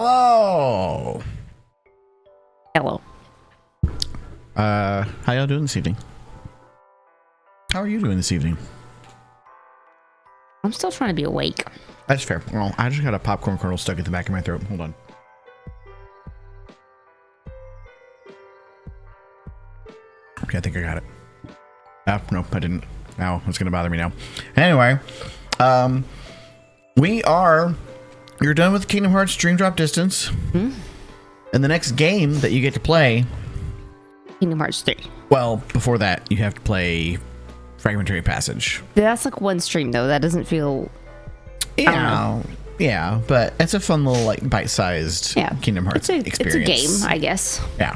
Hello. Hello. How y'all doing this evening? How are you doing this evening? I'm still trying to be awake. That's fair. Well, I just got a popcorn kernel stuck at the back of my throat. Hold on. Okay, I think I got it. Nope, I didn't. Now it's gonna bother me now. Anyway, you're done with Kingdom Hearts Dream Drop Distance. Hmm? And the next game that you get to play, Kingdom Hearts 3. well, before that, you have to play Fragmentary Passage. That's like one stream though. That doesn't feel. Yeah, but it's a fun little like bite-sized Kingdom Hearts experience. It's a game, I guess. Yeah.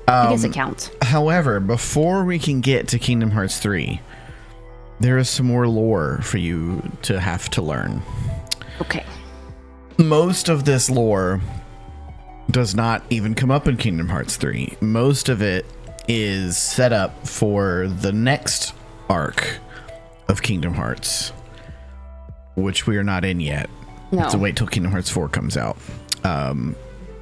I guess it counts. However, before we can get to Kingdom Hearts 3, there is some more lore for you to have to learn. Okay. Most of this lore does not even come up in Kingdom Hearts 3. Most of it is set up for the next arc of Kingdom Hearts, which we are not in yet. No. So wait till Kingdom Hearts 4 comes out.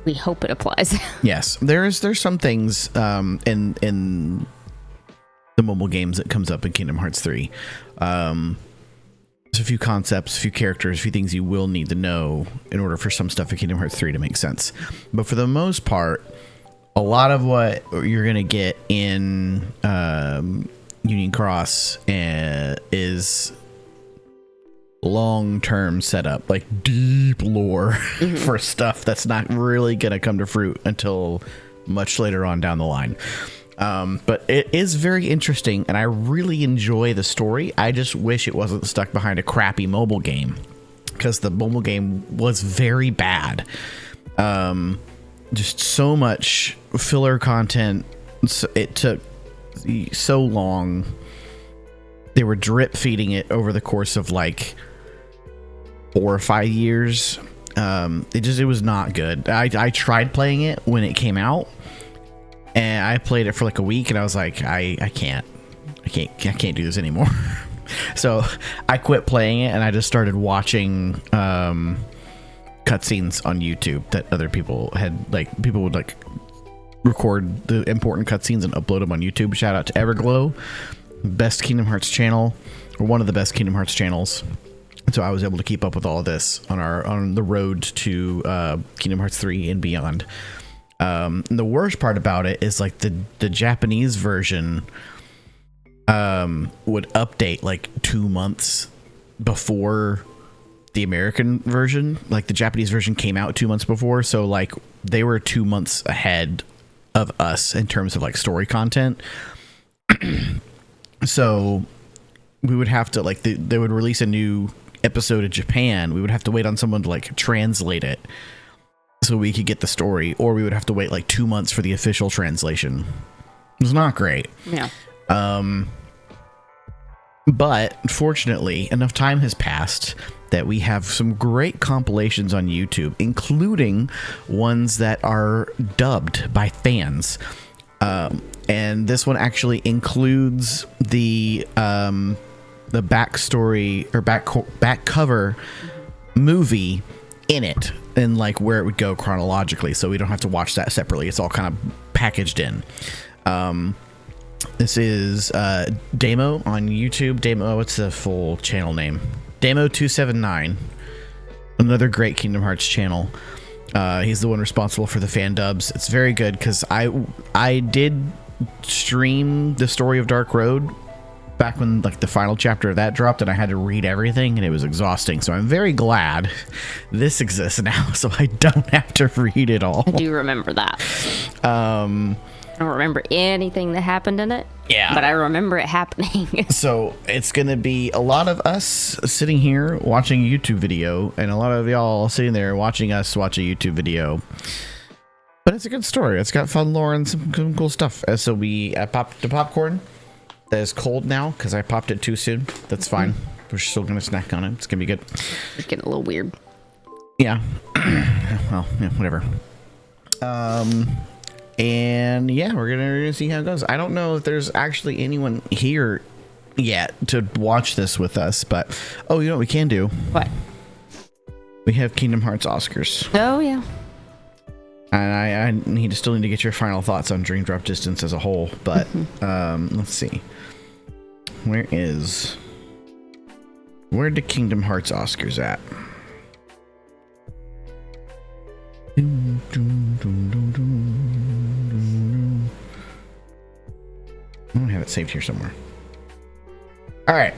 We hope it applies. Yes, there's some things in the mobile games that comes up in Kingdom Hearts 3. There's a few concepts, a few characters, a few things you will need to know in order for some stuff in Kingdom Hearts 3 to make sense. But for the most part, a lot of what you're going to get in Union Cross is long-term setup, like deep lore for stuff that's not really going to come to fruit until much later on down the line. But it is very interesting, and I really enjoy the story. I just wish it wasn't stuck behind a crappy mobile game, because the mobile game was very bad. Just so much filler content. It took so long. They were drip feeding it over the course of like 4 or 5 years. It was not good. I tried playing it when it came out, and I played it for like a week, and I was like, I can't do this anymore. So I quit playing it, and I just started watching cutscenes on YouTube that other people had. Like, people would like record the important cutscenes and upload them on YouTube. Shout out to Everglow, best Kingdom Hearts channel, or one of the best Kingdom Hearts channels. So I was able to keep up with all of this on the road to Kingdom Hearts 3 and beyond. And the worst part about it is like the Japanese version would update like 2 months before the American version. Like the Japanese version came out 2 months before, so like they were 2 months ahead of us in terms of like story content. So we would have to like they would release a new episode in Japan. We would have to wait on someone to like translate it so we could get the story, or we would have to wait like 2 months for the official translation. It was not great. Yeah. But fortunately, enough time has passed that we have some great compilations on YouTube, including ones that are dubbed by fans. And this one actually includes the backstory or back cover movie in it, and like where it would go chronologically, so we don't have to watch that separately. It's all kind of packaged in. This is Damo on YouTube. Damo, what's the full channel name? Damo279. Another great Kingdom Hearts channel. He's the one responsible for the fan dubs. It's very good, because I did stream the story of Dark Road back when like the final chapter of that dropped, and I had to read everything, and it was exhausting. So I'm very glad this exists now, so I don't have to read it all. I do remember that. I don't remember anything that happened in it. Yeah. But I remember it happening. So it's going to be a lot of us sitting here watching a YouTube video, and a lot of y'all sitting there watching us watch a YouTube video. But it's a good story. It's got fun lore and some cool stuff. So I popped the popcorn that is cold now because I popped it too soon. That's fine. We're still going to snack on it. It's going to be good. It's getting a little weird. Yeah. Well, yeah, whatever. And yeah, we're gonna see how it goes. I don't know if there's actually anyone here yet to watch this with us, but you know what we can do? What? We have Kingdom Hearts Oscars. Oh yeah. I still need to get your final thoughts on Dream Drop Distance as a whole, but let's see. Where the Kingdom Hearts Oscars at? I don't have it saved here somewhere. All right.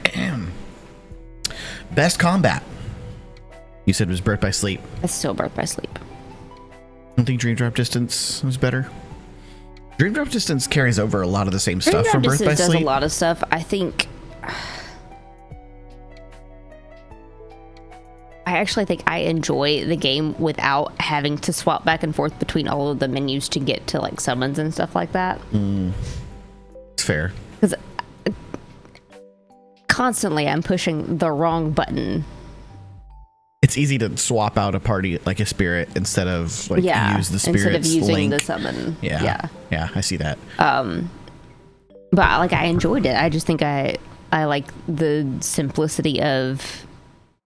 Best combat. You said it was Birth by Sleep. It's still Birth by Sleep. I don't think Dream Drop Distance was better. Dream Drop Distance carries over a lot of the same stuff from Birth by Sleep. Does a lot of stuff. I actually think I enjoy the game without having to swap back and forth between all of the menus to get to like summons and stuff like that. It's fair. Because constantly I'm pushing the wrong button. It's easy to swap out a party like a spirit instead of like use the spirit's instead of using link. the summon. Yeah, I see that. But like I enjoyed it. I just think I like the simplicity of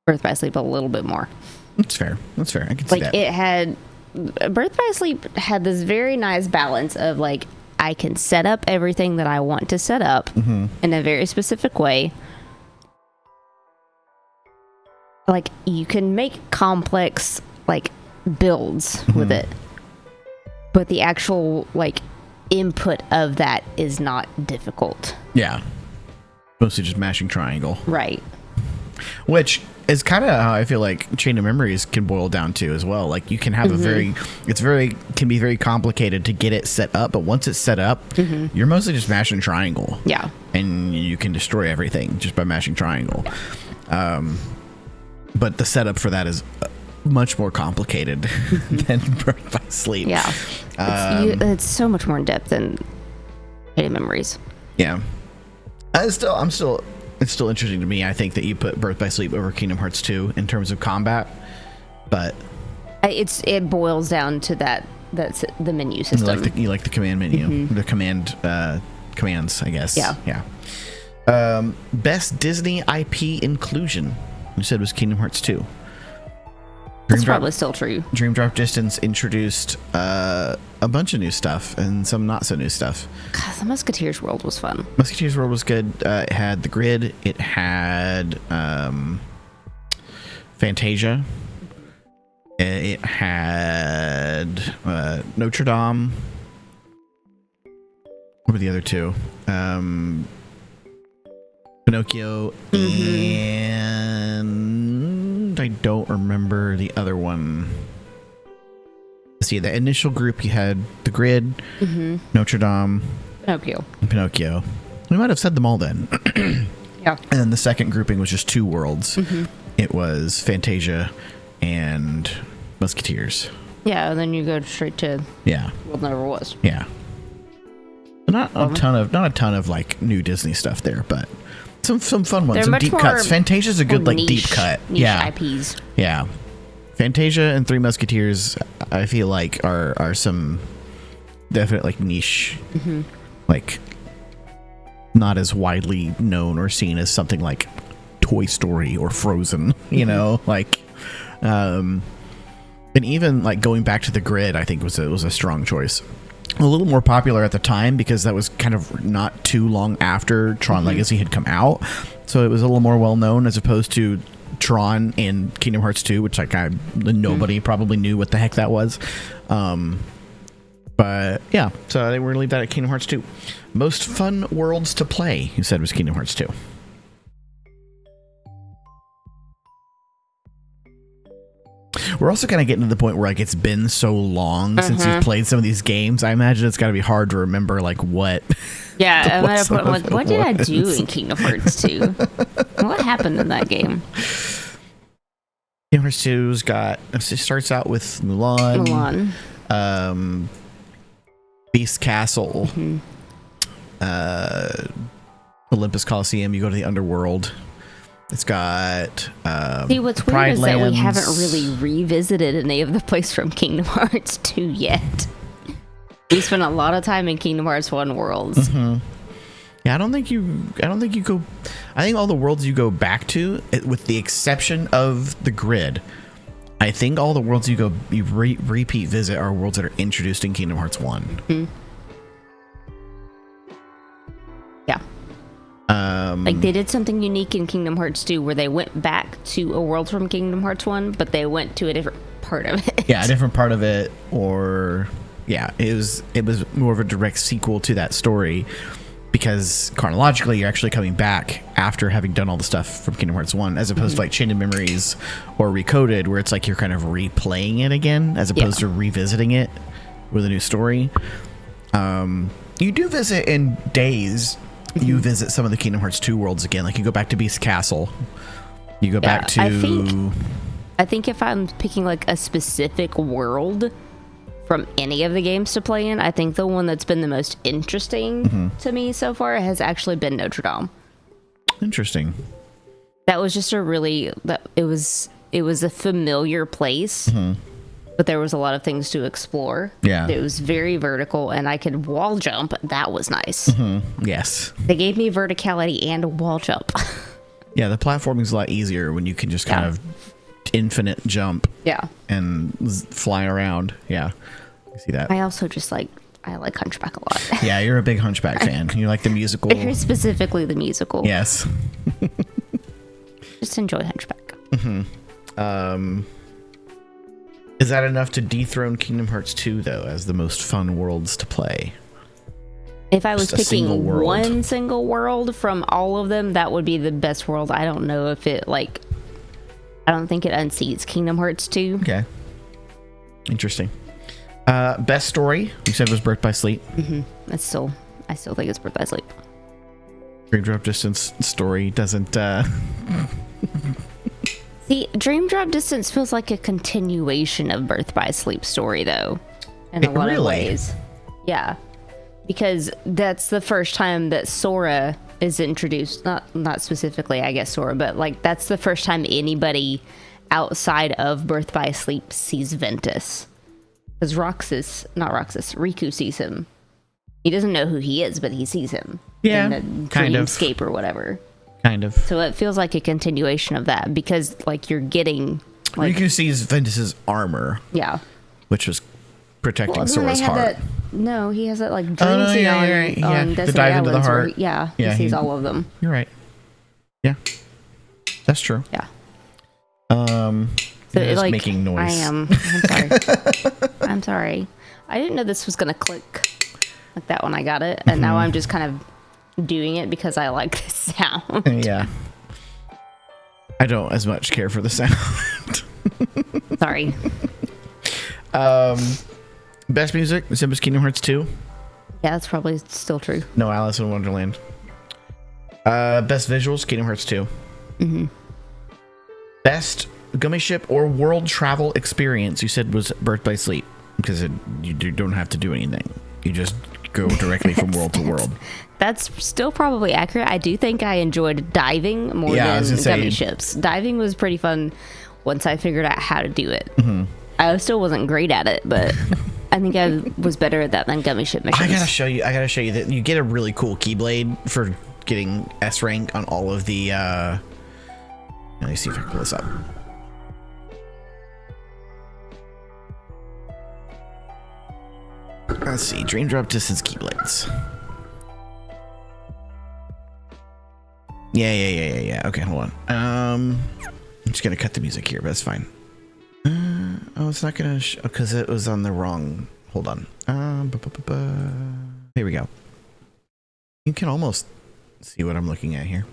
Birth by Sleep a little bit more. That's fair. I can see that. Like it had Birth by Sleep had this very nice balance of like I can set up everything that I want to set up in a very specific way. Like you can make complex like builds with it, but the actual like input of that is not difficult. Yeah, mostly just mashing triangle, right? Which is kind of how I feel like Chain of Memories can boil down to as well. Like you can have can be very complicated to get it set up, but once it's set up, you're mostly just mashing triangle. Yeah, and you can destroy everything just by mashing triangle. But the setup for that is much more complicated than Birth by Sleep. Yeah, it's so much more in depth than Chain of Memories. Yeah, it's still interesting to me. I think that you put Birth by Sleep over Kingdom Hearts 2 in terms of combat, but it boils down to that's the menu system. You like the command menu, the commands, I guess. Yeah. Best Disney IP inclusion. You said it was Kingdom Hearts 2. That's probably still true. Dream Drop Distance introduced a bunch of new stuff and some not so new stuff. God, the Musketeers World was fun. Musketeers World was good. It had the grid. It had Fantasia. It had Notre Dame. What were the other two? Pinocchio and I don't remember the other one. Let's see, the initial group you had the grid, Notre Dame, Pinocchio. We might have said them all then. Yeah. And then the second grouping was just two worlds. It was Fantasia and Musketeers. Yeah, and then you go straight to World Never Was. Yeah. Not a ton of like new Disney stuff there, but some fun ones, some deep cuts. Fantasia's a good like deep cut. Niche IPs. Yeah. Fantasia and Three Musketeers, I feel like are some definite like niche, like not as widely known or seen as something like Toy Story or Frozen. You know, like, and even like going back to the grid, I think was a strong choice. A little more popular at the time because that was kind of not too long after Tron Legacy had come out, so it was a little more well known as opposed to Tron and Kingdom Hearts 2, which like nobody probably knew what the heck that was. But yeah, so they were gonna leave that at Kingdom Hearts 2. Most fun worlds to play, you said, was Kingdom Hearts 2. We're also kind of getting to the point where like it's been so long since you've played some of these games. I imagine it's got to be hard to remember like what. Yeah, I'm at a point with what did I do in Kingdom Hearts 2? What happened in that game? Kingdom Hearts 2's got. It starts out with Mulan. Beast Castle. Olympus Coliseum. You go to the underworld. It's got see, what's weird is that we haven't really revisited any of the place from Kingdom Hearts 2 yet. We spent a lot of time in Kingdom Hearts 1 worlds. Yeah, I don't think you go. I think all the worlds you go back to, with the exception of the grid, I think all the worlds you repeat visit are worlds that are introduced in Kingdom Hearts 1. Mm-hmm. Yeah. Like they did something unique in Kingdom Hearts 2 where they went back to a world from Kingdom Hearts 1, but they went to a different part of it. Yeah, a different part of it, or yeah, it was more of a direct sequel to that story, because chronologically you're actually coming back after having done all the stuff from Kingdom Hearts 1, as opposed to like Chain of Memories or Recoded, where it's like you're kind of replaying it again as opposed to revisiting it with a new story. You do visit in days. You visit some of the Kingdom Hearts 2 worlds again. Like you go back to Beast Castle. You go back to... I think if I'm picking like a specific world from any of the games to play in, I think the one that's been the most interesting to me so far has actually been Notre Dame. Interesting. That was just it was a familiar place. But there was a lot of things to explore. Yeah. It was very vertical, and I could wall jump. That was nice. Yes. They gave me verticality and a wall jump. Yeah, the platforming's a lot easier when you can just kind of infinite jump. Yeah. And fly around. Yeah. You see that. I also just I like Hunchback a lot. Yeah, you're a big Hunchback fan. You like the musical. Very specifically the musical. Yes. Just enjoy Hunchback. Is that enough to dethrone Kingdom Hearts 2, though, as the most fun worlds to play? If I was picking one single world from all of them, that would be the best world. I don't know if it, I don't think it unseats Kingdom Hearts 2. Okay. Interesting. Best story, you said was Birth by Sleep. I still think it's Birth by Sleep. Dream Drop Distance story doesn't... See, Dream Drop Distance feels like a continuation of Birth by Sleep story, though, in a lot of ways. Yeah, because that's the first time that Sora is introduced. Not specifically, I guess, Sora, but that's the first time anybody outside of Birth by Sleep sees Ventus. Because Riku sees him. He doesn't know who he is, but he sees him. Yeah, in the dreamscape or whatever. Kind of. So it feels like a continuation of that, because you're getting Riku sees Ventus's armor. Yeah. Which was protecting Sora's heart. He has that dream scene on the dive into the heart. He sees all of them. You're right. Yeah. That's true. Yeah. So it is making noise. I am. I'm sorry. I'm sorry. I didn't know this was gonna click like that when I got it, and now I'm just kind of doing it because I like this sound. Yeah. I don't as much care for the sound. Sorry. Best music, The Sims Kingdom Hearts 2. Yeah, that's probably still true. No Alice in Wonderland. Best visuals, Kingdom Hearts 2. Best gummy ship or world travel experience, you said was Birth by Sleep, because you don't have to do anything. You just go directly from world to world. That's still probably accurate. I do think I enjoyed diving more than gummy ships. Diving was pretty fun once I figured out how to do it. I still wasn't great at it, but I think I was better at that than gummy ship missions. I gotta show you that you get a really cool Keyblade for getting S rank on all of the let me see if I can pull this up. Let's see, Dream Drop Distance Keyblades. Yeah. Okay, hold on. I'm just gonna cut the music here, but that's fine. It's not gonna because it was on the wrong. Hold on. Here we go. You can almost see what I'm looking at here.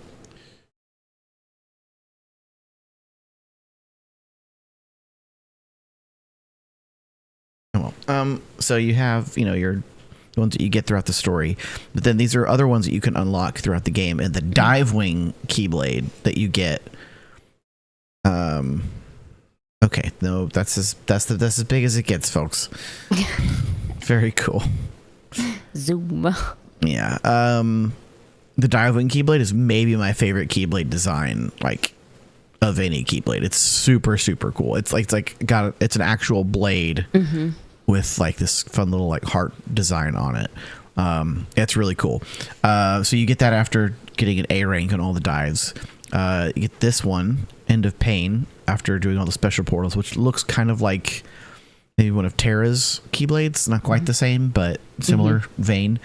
Oh well. So you have, your ones that you get throughout the story, but then these are other ones that you can unlock throughout the game, and the Dive Wing Keyblade that you get. Okay, no, that's as big as it gets, folks. Very cool. Zoom. Yeah. The Dive Wing Keyblade is maybe my favorite Keyblade design, of any Keyblade. It's super, super cool. It's an actual blade with this fun little heart design on it. It's really cool. So you get that after getting an A rank on all the dives. You get this one, End of Pain. after doing all the special portals, which looks kind of like maybe one of Terra's Keyblades. Not quite the same, but similar vein.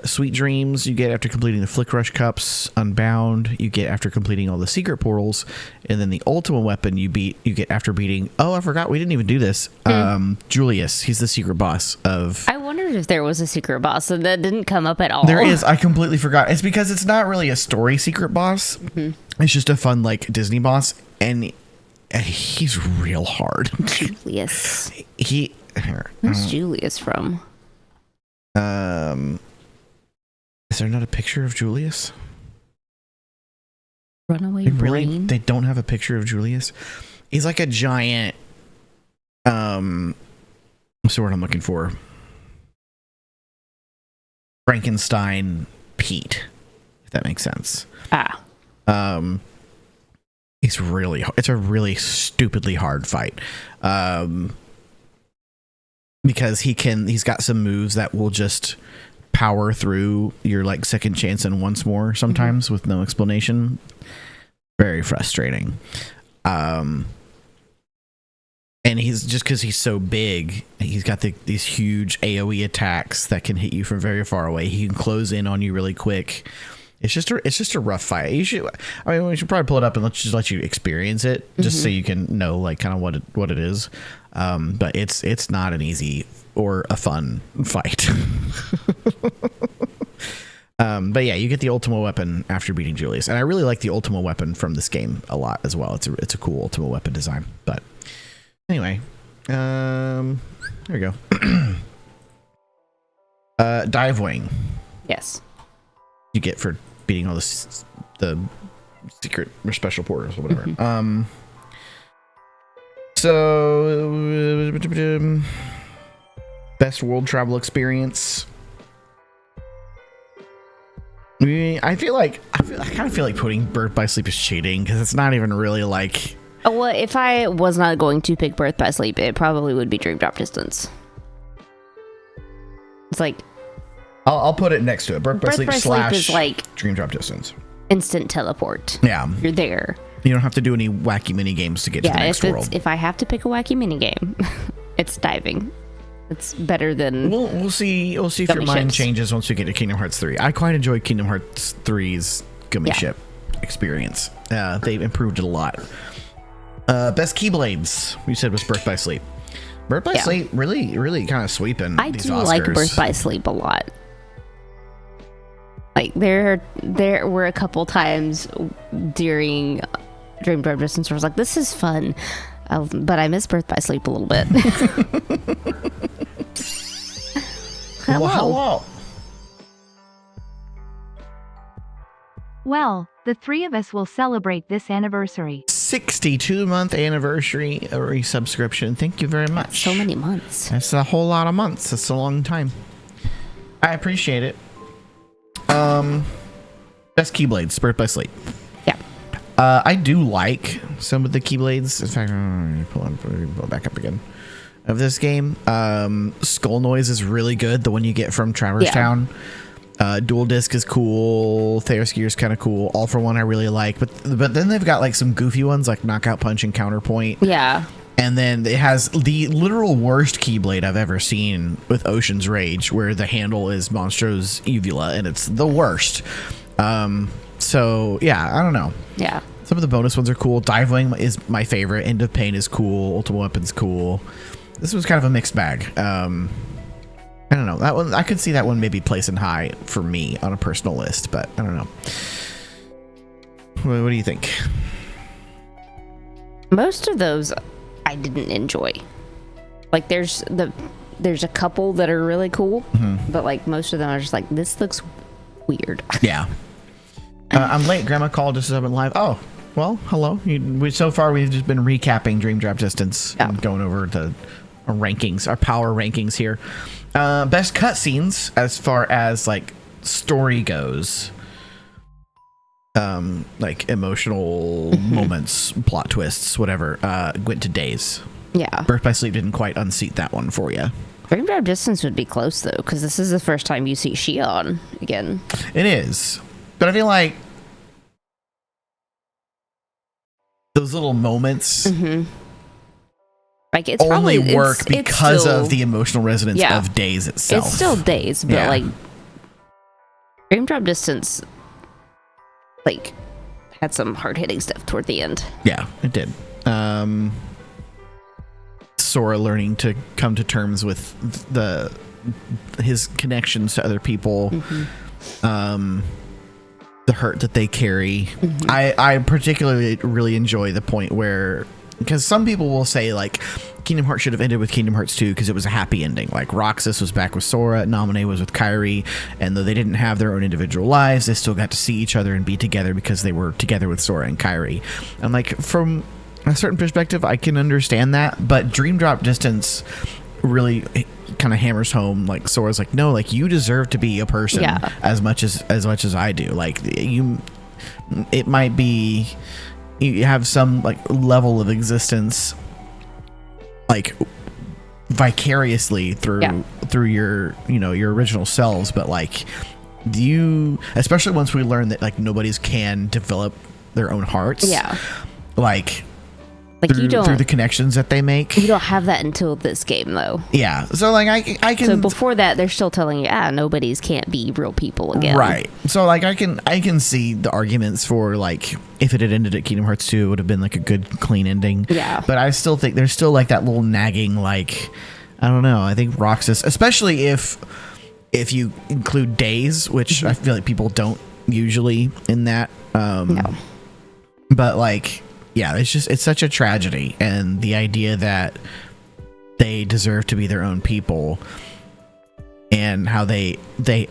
Sweet Dreams you get after completing the Flick Rush Cups. Unbound you get after completing all the secret portals, and then the ultimate weapon you get after beating, I forgot we didn't even do this, Julius. He's the secret boss of... I wondered if there was a secret boss, and that didn't come up at all. There is. I completely forgot. It's because it's not really a story secret boss. It's just a fun like Disney boss, and he's real hard. Julius. Who's Julius from? Is there not a picture of Julius? Runaway Brain? They don't have a picture of Julius. He's like a giant. What's the word I'm looking for? Frankenstein Pete, if that makes sense. It's a really stupidly hard fight. Because he's got some moves that will just power through your like second chance and once more sometimes with no explanation. Very frustrating. And he's just because he's so big, he's got these huge AoE attacks that can hit you from very far away. He can close in on you really quick. It's just a rough fight. We should probably pull it up and let you experience it, just so you can know like kind of what it is. But it's not an easy or a fun fight. But yeah, you get the ultimate weapon after beating Julius, and I really like the ultimate weapon from this game a lot as well. It's a cool ultimate weapon design. But anyway, there we go. Dive Wing. Yes. You get for beating all the secret or special portals or whatever. So best world travel experience. I kind of feel like putting Birth by Sleep is cheating because it's not even really like. Well, if I was not going to pick Birth by Sleep, it probably would be Dream Drop Distance. It's like. I'll put it next to it. Birth by Sleep / is like Dream Drop Distance. Instant teleport. Yeah. You're there. You don't have to do any wacky mini games to get to the next world. If I have to pick a wacky mini game, it's diving. It's better than. We'll see if your mind changes once we get to Kingdom Hearts 3. I quite enjoyed Kingdom Hearts 3's gummy ship experience. They've improved it a lot. Best Keyblades, we said, was Birth by Sleep. Birth by Sleep really kind of sweeping I these do Oscars. like Birth by Sleep a lot. Like there were a couple times during Dream Drop Distance where I was like, this is fun, but I miss Birth by Sleep a little bit. Hello. Well, the three of us will celebrate this anniversary. 62-month anniversary resubscription. Thank you very much. So many months. That's a whole lot of months. That's a long time. I appreciate it. Best Keyblades, Birth by Sleep. Yeah. I do like some of the Keyblades. In fact, pull back up again of this game. Skull Noise is really good. The one you get from Traverse Town. Dual Disc is cool. Theos Gear is kind of cool. All for One I really like, but then they've got like some goofy ones like Knockout Punch and Counterpoint. Yeah. And then it has the literal worst Keyblade I've ever seen with Ocean's Rage, where the handle is Monstro's Uvula, and it's the worst. So yeah, I don't know. Yeah. Some of the bonus ones are cool. Dive Wing is my favorite. End of Pain is cool. Ultimate Weapon's cool. This was kind of a mixed bag. I don't know. That one, I could see that one maybe placing high for me on a personal list, but I don't know. What do you think? Most of those I didn't enjoy. Like there's a couple that are really cool, but like most of them are just like, this looks weird. Yeah. I'm late. Grandma called just as I've been live. Oh, well, hello. So far we've just been recapping Dream Drop Distance and going over our rankings, our power rankings here. Best cutscenes as far as like story goes. Like emotional moments, plot twists, whatever, went to Days. Yeah. Birth by Sleep didn't quite unseat that one for you. Dream Drop Distance would be close though, because this is the first time you see Shion again. It is, but I feel like those little moments like it's only probably, work it's because still, of the emotional resonance of Days itself. It's still Days, but like Dream Drop Distance, like had some hard hitting stuff toward the end. Yeah, it did. Sora learning to come to terms with his connections to other people, the hurt that they carry. I particularly really enjoy the point where, because some people will say like Kingdom Hearts should have ended with Kingdom Hearts 2 because it was a happy ending. Like Roxas was back with Sora, Naminé was with Kairi, and though they didn't have their own individual lives, they still got to see each other and be together because they were together with Sora and Kairi. And like from a certain perspective, I can understand that, but Dream Drop Distance really kind of hammers home like Sora's like, no, like you deserve to be a person as much as I do. Like it might be you have some like level of existence like vicariously through your your original selves, but like you, especially once we learn that like nobody's can develop their own hearts, like through the connections that they make. You don't have that until this game, though. Yeah. So, like, I can... So, before that, they're still telling you, nobody's can't be real people again. Right. So, like, I can see the arguments for, like, if it had ended at Kingdom Hearts 2, it would have been, like, a good, clean ending. Yeah. But I still think there's still, like, that little nagging, like... I don't know. I think Roxas... Especially if you include Days, which I feel like people don't usually in that. No. But, like... Yeah, it's such a tragedy, and the idea that they deserve to be their own people, and how they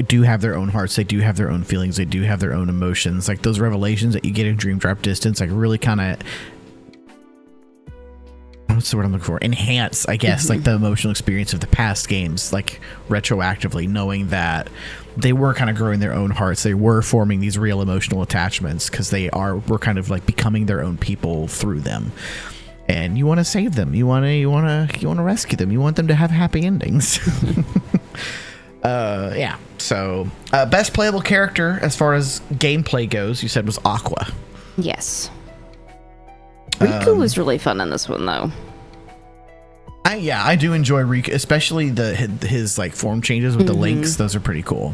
do have their own hearts, they do have their own feelings, they do have their own emotions. Like those revelations that you get in Dream Drop Distance, like really kind of, what's the word I'm looking for? Enhance, I guess, like the emotional experience of the past games, like retroactively, knowing that they were kind of growing their own hearts. They were forming these real emotional attachments because were kind of like becoming their own people through them. And you want to save them. You want to rescue them. You want them to have happy endings. Yeah. So, best playable character as far as gameplay goes, you said was Aqua. Yes. Riku was really fun in this one, though. I do enjoy Riku, especially his like form changes with the links. Those are pretty cool.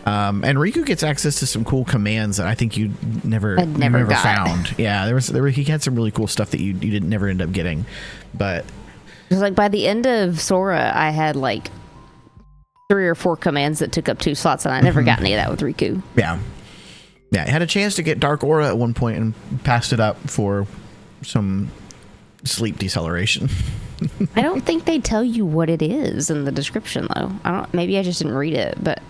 And Riku gets access to some cool commands that I think you never found. Yeah, he had some really cool stuff that you didn't never end up getting. But like by the end of Sora, I had like 3 or 4 commands that took up 2 slots, and I never got any of that with Riku. Yeah, I had a chance to get Dark Aura at one point and passed it up for some sleep deceleration. I don't think they tell you what it is in the description, though. Maybe I just didn't read it, but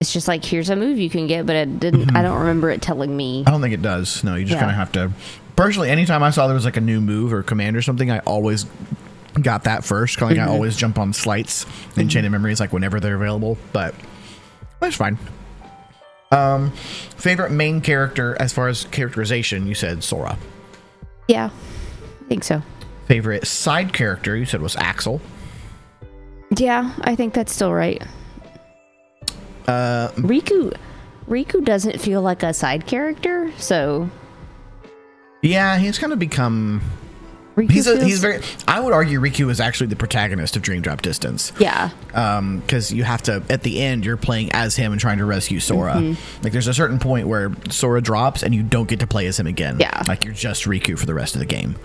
it's just like, here's a move you can get, but it didn't. I don't remember it telling me. I don't think it does. No, you just kind of have to. Personally, anytime I saw there was like a new move or command or something, I always got that first. Like I always jump on slights and Chain of Memories like whenever they're available, but that's fine. Favorite main character as far as characterization, you said Sora. Yeah, I think so. Favorite side character, you said was Axel. Yeah, I think that's still right. Riku doesn't feel like a side character, so yeah, he's kind of become. He's very. I would argue Riku is actually the protagonist of Dream Drop Distance. Yeah. Because you have to, at the end, you're playing as him and trying to rescue Sora. Like there's a certain point where Sora drops and you don't get to play as him again. Yeah. Like you're just Riku for the rest of the game.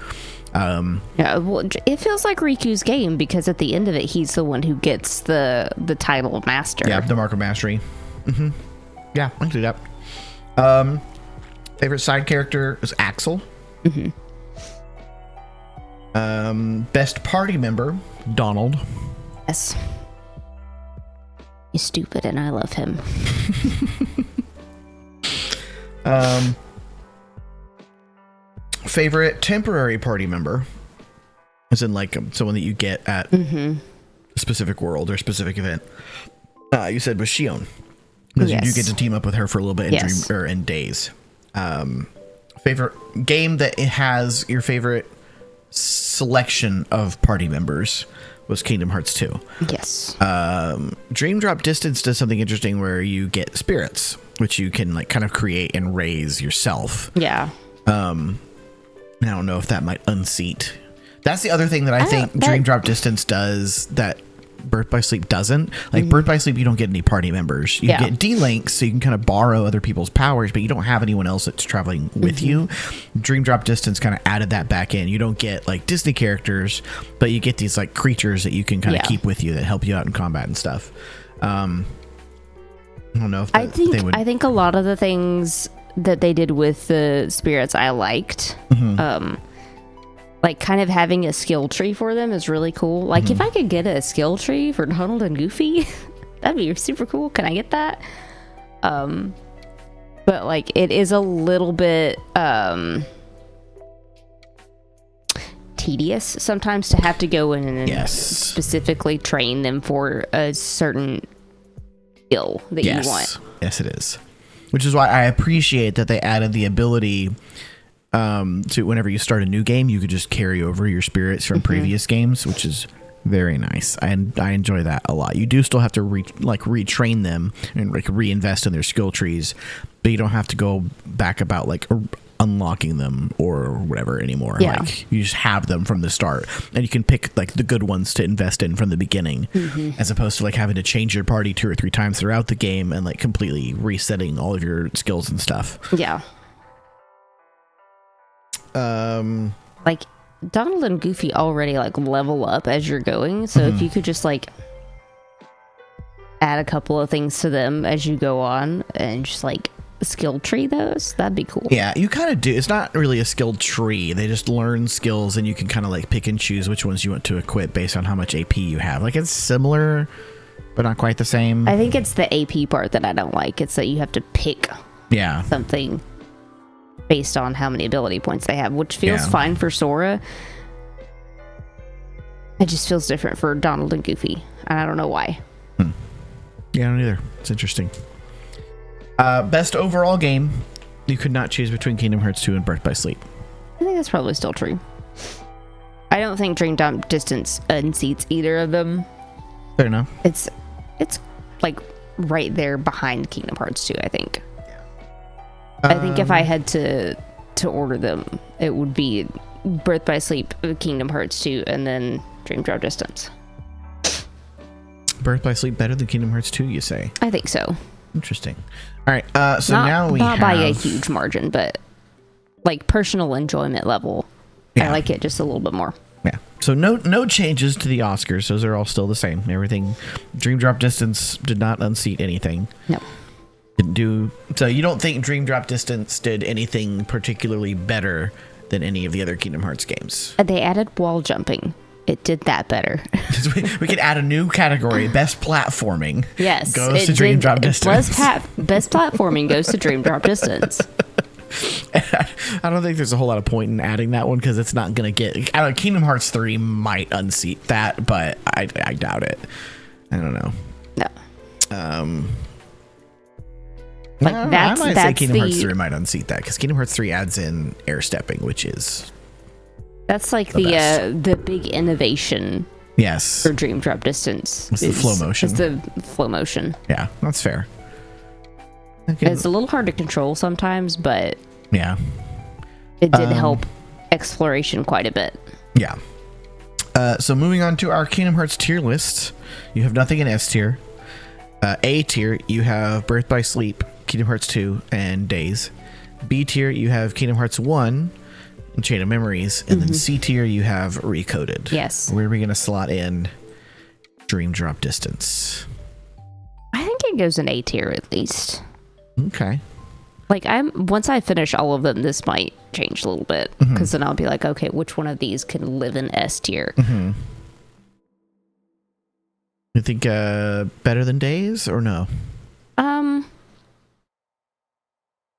Yeah, well, it feels like Riku's game because at the end of it, he's the one who gets the title of master. Yeah, the Mark of Mastery. Yeah, I can do that. Favorite side character is Axel. Best party member, Donald. Yes. He's stupid and I love him. Favorite temporary party member, as in like someone that you get at a specific world or specific event. You said was Shion, because you do get to team up with her for a little bit in Days. Favorite game that it has your favorite selection of party members was Kingdom Hearts 2. Yes. Dream Drop Distance does something interesting where you get spirits, which you can like kind of create and raise yourself. Yeah. I don't know if that might unseat. That's the other thing that I think Dream Drop Distance does that Birth by Sleep doesn't. Like Birth by Sleep, you don't get any party members. You get D-Links, so you can kind of borrow other people's powers, but you don't have anyone else that's traveling with you. Dream Drop Distance kind of added that back in. You don't get like Disney characters, but you get these like creatures that you can kind of keep with you that help you out in combat and stuff. I don't know if I think a lot of the things that they did with the spirits I liked. Like kind of having a skill tree for them is really cool. Like if I could get a skill tree for Donald and Goofy, that'd be super cool. Can I get that? But like it is a little bit tedious sometimes to have to go in and specifically train them for a certain skill that you want. Yes, it is. Which is why I appreciate that they added the ability to whenever you start a new game, you could just carry over your spirits from previous games, which is very nice. I enjoy that a lot. You do still have to retrain them and like reinvest in their skill trees, but you don't have to go back about like unlocking them or whatever anymore. Like you just have them from the start, and you can pick like the good ones to invest in from the beginning, as opposed to like having to change your party 2 or 3 times throughout the game and like completely resetting all of your skills and stuff. Like Donald and Goofy already like level up as you're going, so if you could just like add a couple of things to them as you go on and just like skill tree those, that'd be cool. Yeah, you kind of do. It's not really a skill tree. They just learn skills, and you can kind of like pick and choose which ones you want to equip based on how much AP you have. Like it's similar, but not quite the same. I think it's the AP part that I don't like. It's that you have to pick something based on how many ability points they have, which feels fine for Sora. It just feels different for Donald and Goofy, and I don't know why. Yeah, I don't either. It's interesting. Best overall game, you could not choose between Kingdom Hearts 2 and Birth by Sleep. I think that's probably still true. I don't think Dream Drop Distance unseats either of them. Fair enough. It's like right there behind Kingdom Hearts 2, I think. I think if I had to order them, it would be Birth by Sleep, Kingdom Hearts 2, and then Dream Drop Distance. Birth by Sleep better than Kingdom Hearts 2, you say? I think so. Interesting. All right, so now we have... Not by a huge margin, but like personal enjoyment level, I like it just a little bit more. Yeah. So no changes to the Oscars. Those are all still the same. Everything. Dream Drop Distance did not unseat anything. No. Didn't do... So you don't think Dream Drop Distance did anything particularly better than any of the other Kingdom Hearts games? They added wall jumping. It did that better. we could add a new category, best platforming. Yes. Goes to Dream Drop Distance. Best platforming goes to Dream Drop Distance. I don't think there's a whole lot of point in adding that one because it's not going to get... Kingdom Hearts 3 might unseat that, but I doubt it. I don't know. No. I might say Kingdom Hearts 3 might unseat that because Kingdom Hearts 3 adds in air stepping, which is... That's like the big innovation. Yes. For Dream Drop Distance. It's the flow motion. It's the flow motion. Yeah, that's fair. Okay. It's a little hard to control sometimes, but yeah, it did help exploration quite a bit. Yeah. So moving on to our Kingdom Hearts tier list, you have nothing in S tier. A tier, you have Birth by Sleep, Kingdom Hearts 2, and Days. B tier, you have Kingdom Hearts 1, and Chain of Memories, and then C tier, you have Recoded. Yes. Where are we going to slot in Dream Drop Distance? I think it goes in A tier at least. Okay. Like once I finish all of them, this might change a little bit because then I'll be like, okay, which one of these can live in S tier? You think better than Days or no?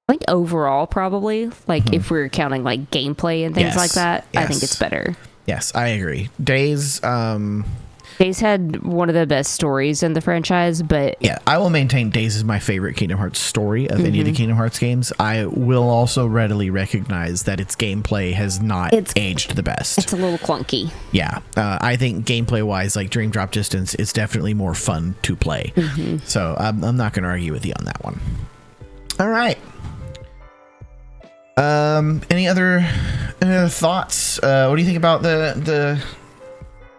Like overall, probably. Like if we're counting like gameplay and things like that, I think it's better. Yes, I agree. Days had one of the best stories in the franchise, but yeah, I will maintain Days is my favorite Kingdom Hearts story of any of the Kingdom Hearts games. I will also readily recognize that its gameplay has not aged the best. It's a little clunky. Yeah, I think gameplay wise, like Dream Drop Distance, it's definitely more fun to play. So I'm not going to argue with you on that one. All right. Any other thoughts? What do you think about the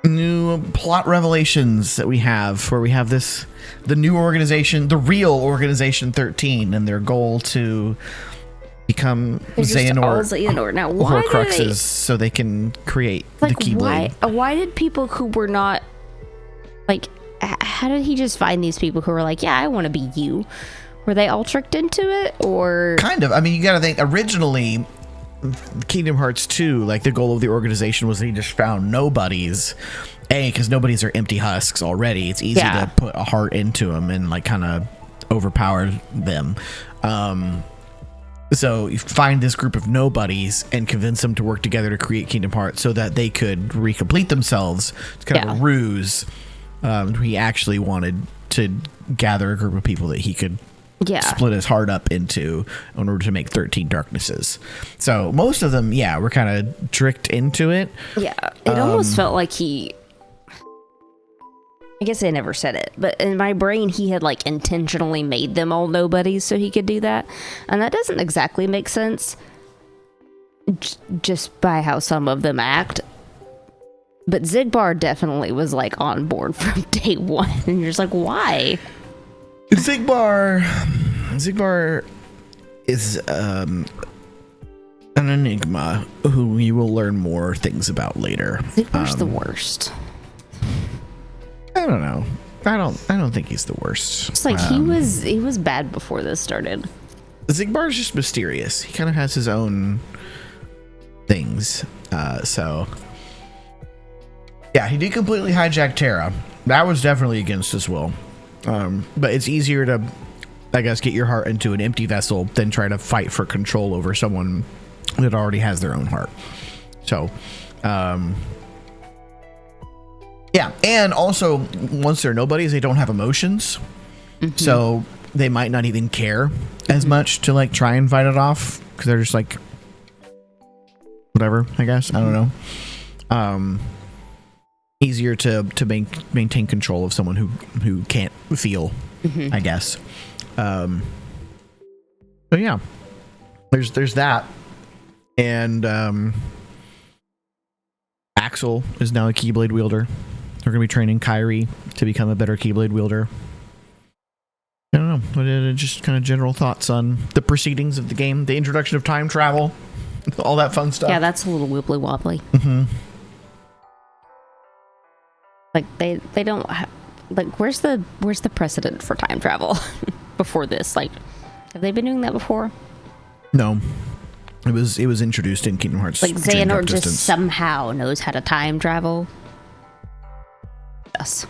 new plot revelations that we have, where we have the new organization, the real Organization 13, and their goal to become Xehanort now, why Horcruxes so they can create the Keyblade. Why did people who were not like, how did he just find these people who were like, yeah, I want to be you? Were they all tricked into it, or kind of? I mean, you got to think, originally Kingdom Hearts 2, like the goal of the organization was he just found nobodies. Because nobodies are empty husks already. It's easy to put a heart into them and like kind of overpower them. So you find this group of nobodies and convince them to work together to create Kingdom Hearts so that they could recomplete themselves. It's kind of a ruse. He actually wanted to gather a group of people that he could split his heart up into in order to make 13 darknesses. So most of them, were kind of tricked into it. Yeah, it almost felt like I guess I never said it, but in my brain, he had like intentionally made them all nobodies so he could do that. And that doesn't exactly make sense just by how some of them act. But Zigbar definitely was like on board from day one. And you're just like, why? Zigbar is an enigma who you will learn more things about later. Zigbar's the worst. I don't know. I don't think he's the worst. It's like he was bad before this started. Zigbar is just mysterious. He kind of has his own things. So he did completely hijack Terra. That was definitely against his will. But it's easier to, I guess, get your heart into an empty vessel than try to fight for control over someone that already has their own heart. So, and also once they're nobodies, they don't have emotions, so they might not even care as much to like try and fight it off because they're just like whatever. I guess I don't know. Easier to maintain control of someone who can't feel. I guess. So yeah, there's that, and Axel is now a Keyblade wielder. They're going to be training Kyrie to become a better Keyblade wielder. I don't know. What just kind of general thoughts on the proceedings of the game, the introduction of time travel, all that fun stuff. Yeah, that's a little wibbly wobbly. Like they don't have, like, where's the precedent for time travel before this? Like, have they been doing that before? No. It was introduced in Kingdom Hearts. Like Xehanort just somehow knows how to time travel. Yes.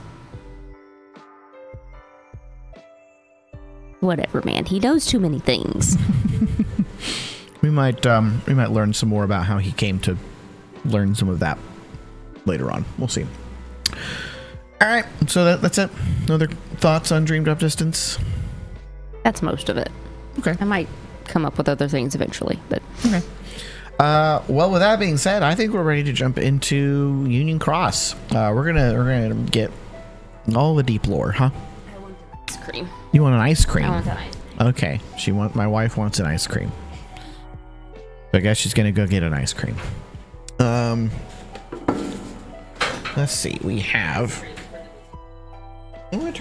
Whatever, man. He knows too many things. we might learn some more about how he came to learn some of that later on. We'll see. All right, so that's it. No other thoughts on Dream Drop Distance? That's most of it. Okay. I might come up with other things eventually, but okay. Well, with that being said, I think we're ready to jump into Union Cross. We're gonna get all the deep lore, huh? I want an ice cream. You want an ice cream? I want an ice cream. Okay. My wife wants an ice cream. So I guess she's gonna go get an ice cream. Let's see. We have. I'm gonna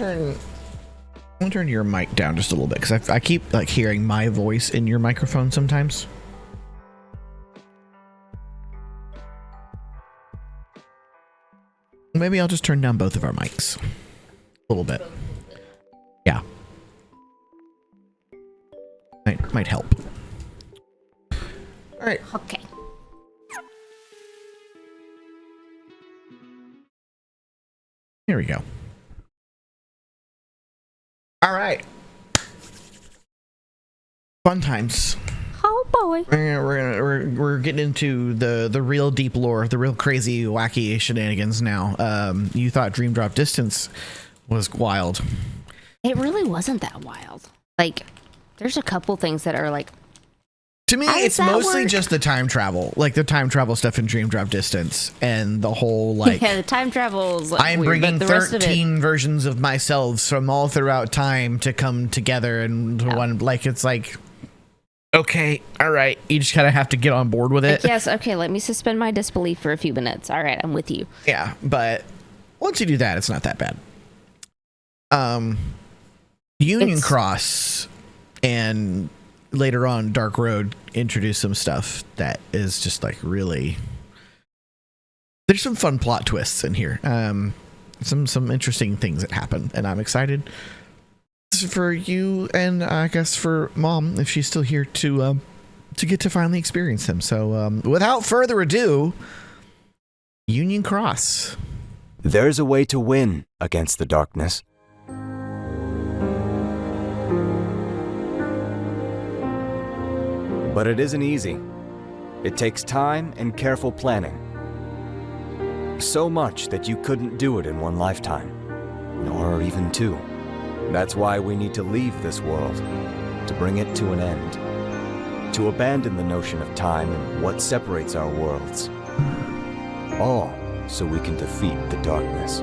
turn your mic down just a little bit because I keep like hearing my voice in your microphone sometimes. Maybe I'll just turn down both of our mics a little bit. Yeah. Might help. All right. Okay. Here we go. All right. Fun times. Oh boy. We're getting into the real deep lore, the real crazy, wacky shenanigans now. You thought Dream Drop Distance was wild. It really wasn't that wild. Like, there's a couple things that are like. To me, it's mostly just the time travel, like the time travel stuff in Dream Drop Distance, and the whole like. Yeah, the time travel's like I'm weird, bringing but the 13 versions of myself from all throughout time to come together and one. Like it's like. Okay, all right. You just kind of have to get on board with it. Yes, okay, let me suspend my disbelief for a few minutes. All right, I'm with you. Yeah, but once you do that, it's not that bad. Union Cross and later on Dark Road introduce some stuff that is just like really... There's some fun plot twists in here. Some interesting things that happen, and I'm excited for you and I guess for Mom, if she's still here, to get to finally experience them. So without further ado, Union Cross. There's a way to win against the darkness. But it isn't easy. It takes time and careful planning. So much that you couldn't do it in one lifetime, or even two. That's why we need to leave this world, to bring it to an end, to abandon the notion of time and what separates our worlds. All so we can defeat the darkness.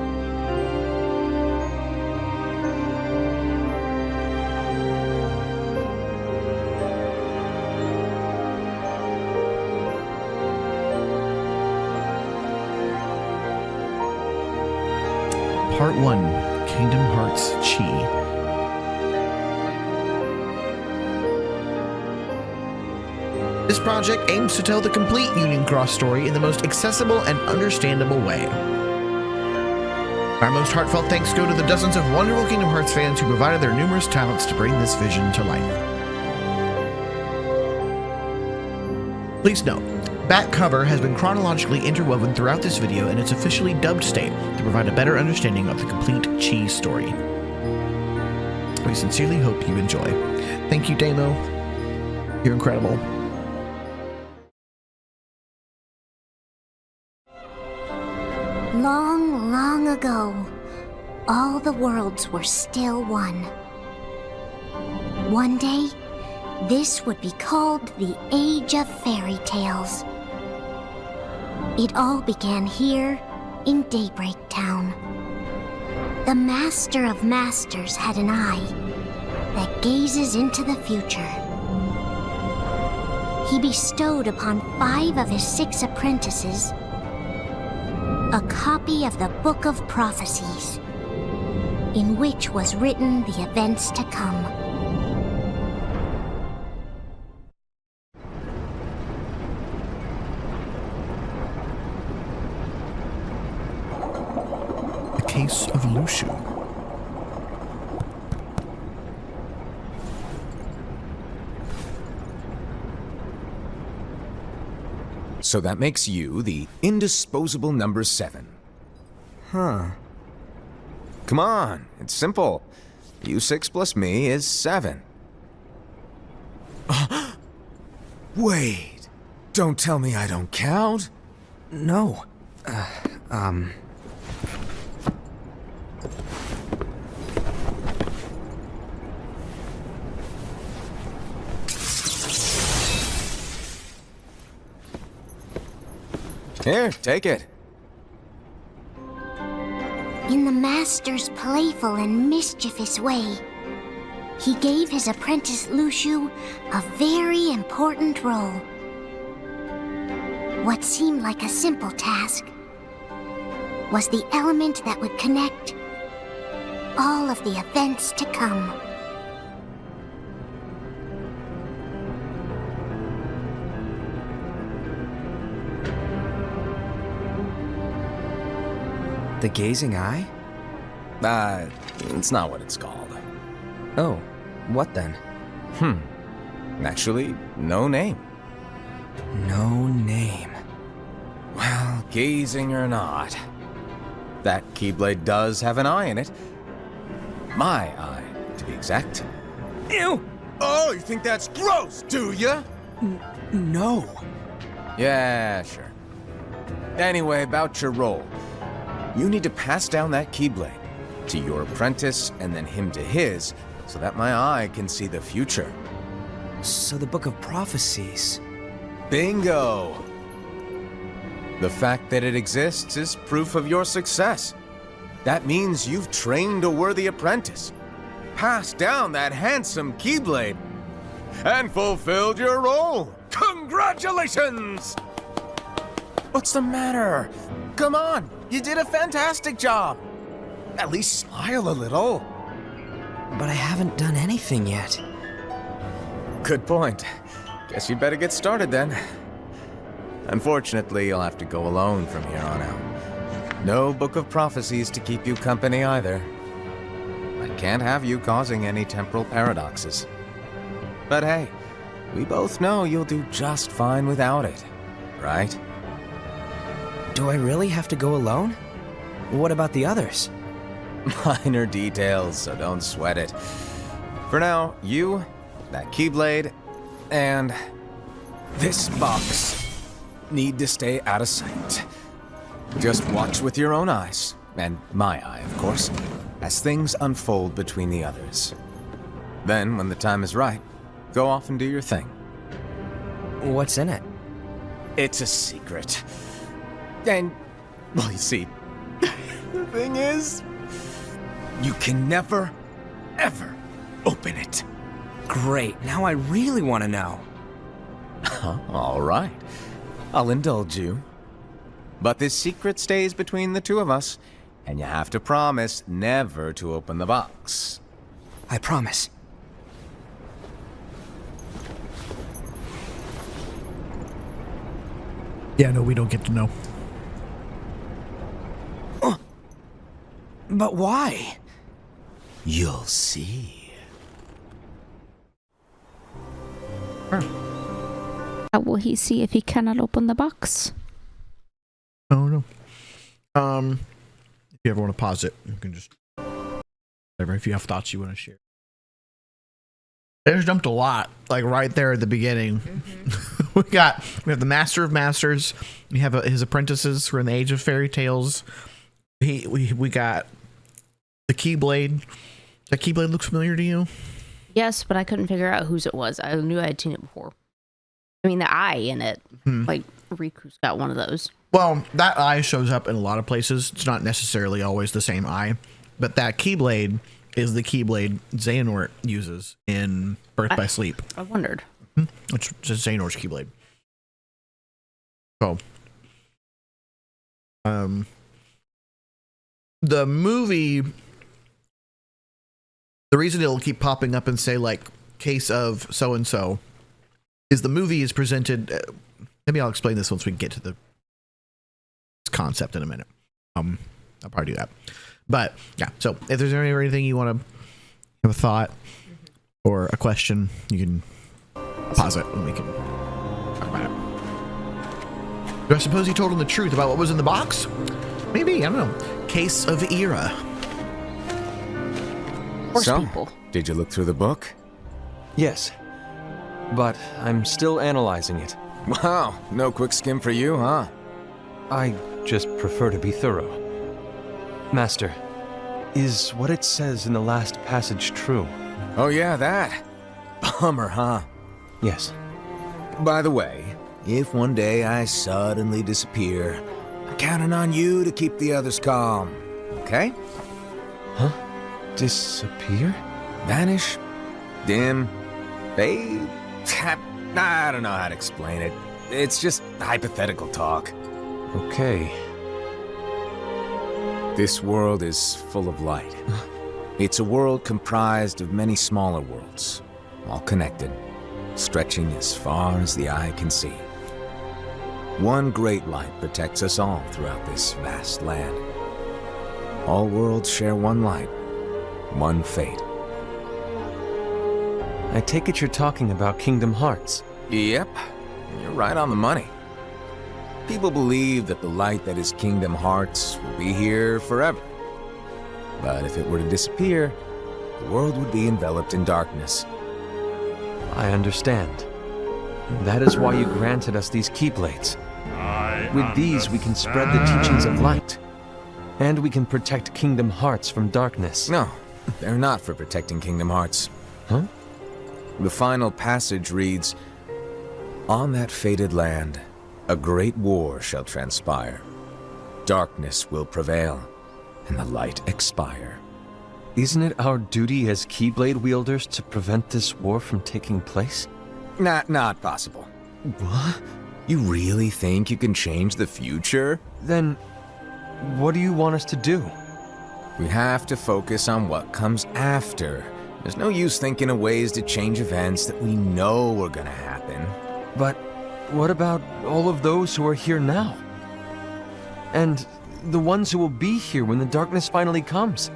Part 1, Kingdom Hearts Chi. This project aims to tell the complete Union Cross story in the most accessible and understandable way. Our most heartfelt thanks go to the dozens of wonderful Kingdom Hearts fans who provided their numerous talents to bring this vision to life. Please note, back cover has been chronologically interwoven throughout this video in its officially dubbed state to provide a better understanding of the complete Chi story. We sincerely hope you enjoy. Thank you, Damo. You're incredible. Long, long ago, all the worlds were still one. One day, this would be called the Age of Fairy Tales. It all began here in Daybreak Town. The Master of Masters had an eye that gazes into the future. He bestowed upon 5 of his 6 apprentices a copy of the Book of Prophecies, in which was written the events to come. The Case of Lushu. So that makes you the indisposable number 7. Huh. Come on, it's simple. U6 plus me is 7. Wait, don't tell me I don't count. No. Here, take it. In the Master's playful and mischievous way, he gave his apprentice Lushu a very important role. What seemed like a simple task was the element that would connect all of the events to come. The gazing eye? It's not what it's called. Oh, what then? Actually, no name. No name. Well, gazing or not, that Keyblade does have an eye in it. My eye, to be exact. Ew! Oh, you think that's gross, do ya? No. Yeah, sure. Anyway, about your role. You need to pass down that Keyblade to your apprentice and then him to his, so that my eye can see the future. So the Book of Prophecies. Bingo! The fact that it exists is proof of your success. That means you've trained a worthy apprentice. Pass down that handsome Keyblade. and fulfilled your role. Congratulations! What's the matter? Come on, you did a fantastic job. At least smile a little. But I haven't done anything yet. Good point. Guess you'd better get started then. Unfortunately, you'll have to go alone from here on out. No book of prophecies to keep you company either. I can't have you causing any temporal paradoxes. But hey, we both know you'll do just fine without it, right? Do I really have to go alone? What about the others? Minor details, so don't sweat it. For now, you, that Keyblade, and this box need to stay out of sight. Just watch with your own eyes, and my eye, of course, as things unfold between the others. Then, when the time is right, go off and do your thing. What's in it? It's a secret. And, well, you see, the thing is, you can never, ever open it. Great, now I really want to know. All right. I'll indulge you. But this secret stays between the two of us, and you have to promise never to open the box. I promise. Yeah, no, we don't get to know. But why? You'll see. How will he see if he cannot open the box? Oh no. If you ever want to pause it, you can just whatever. If you have thoughts you want to share. They just jumped a lot, like right there at the beginning. we have the Master of Masters. We have his apprentices who are in the Age of Fairy Tales. We got the Keyblade. That Keyblade looks familiar to you? Yes, but I couldn't figure out whose it was. I knew I had seen it before. I mean, the eye in it. Like, Riku's got one of those. Well, that eye shows up in a lot of places. It's not necessarily always the same eye. But that Keyblade is the Keyblade Xehanort uses in Birth by Sleep. I wondered. Which is Xehanort's Keyblade. So, the movie, the reason it'll keep popping up and say, like, case of so-and-so, is the movie is presented, maybe I'll explain this once we get to the concept in a minute. I'll probably do that. But, yeah, so if there's anything you want to have a thought or a question, you can pause it and we can talk about it. Do I suppose he told him the truth about what was in the box? Maybe, I don't know. Case of Era. Horse So, people. did you look through the book? Yes, but I'm still analyzing it. Wow, no quick skim for you, huh? I just prefer to be thorough. Master, is what it says in the last passage true? Oh yeah, that. Bummer, huh? Yes. By the way, if one day I suddenly disappear, I'm counting on you to keep the others calm, okay? Huh? Disappear? Vanish, dim, fade. I don't know how to explain it. It's just hypothetical talk. Okay. This world is full of light. It's a world comprised of many smaller worlds, all connected, stretching as far as the eye can see. One great light protects us all throughout this vast land. All worlds share one light, one fate. I take it you're talking about Kingdom Hearts. Yep, you're right on the money. People believe that the light that is Kingdom Hearts will be here forever. But if it were to disappear, the world would be enveloped in darkness. I understand. That is why you granted us these Keyblades. With these, we can spread the teachings of light. And we can protect Kingdom Hearts from darkness. No, they're not for protecting Kingdom Hearts. Huh? The final passage reads, "On that fated land, a great war shall transpire. Darkness will prevail, and the light expire. isn't it our duty as Keyblade wielders to prevent this war from taking place? Not possible. What? You really think you can change the future? Then, what do you want us to do? We have to focus on what comes after. There's no use thinking of ways to change events that we know are gonna happen. But what about all of those who are here now? And the ones who will be here when the darkness finally comes?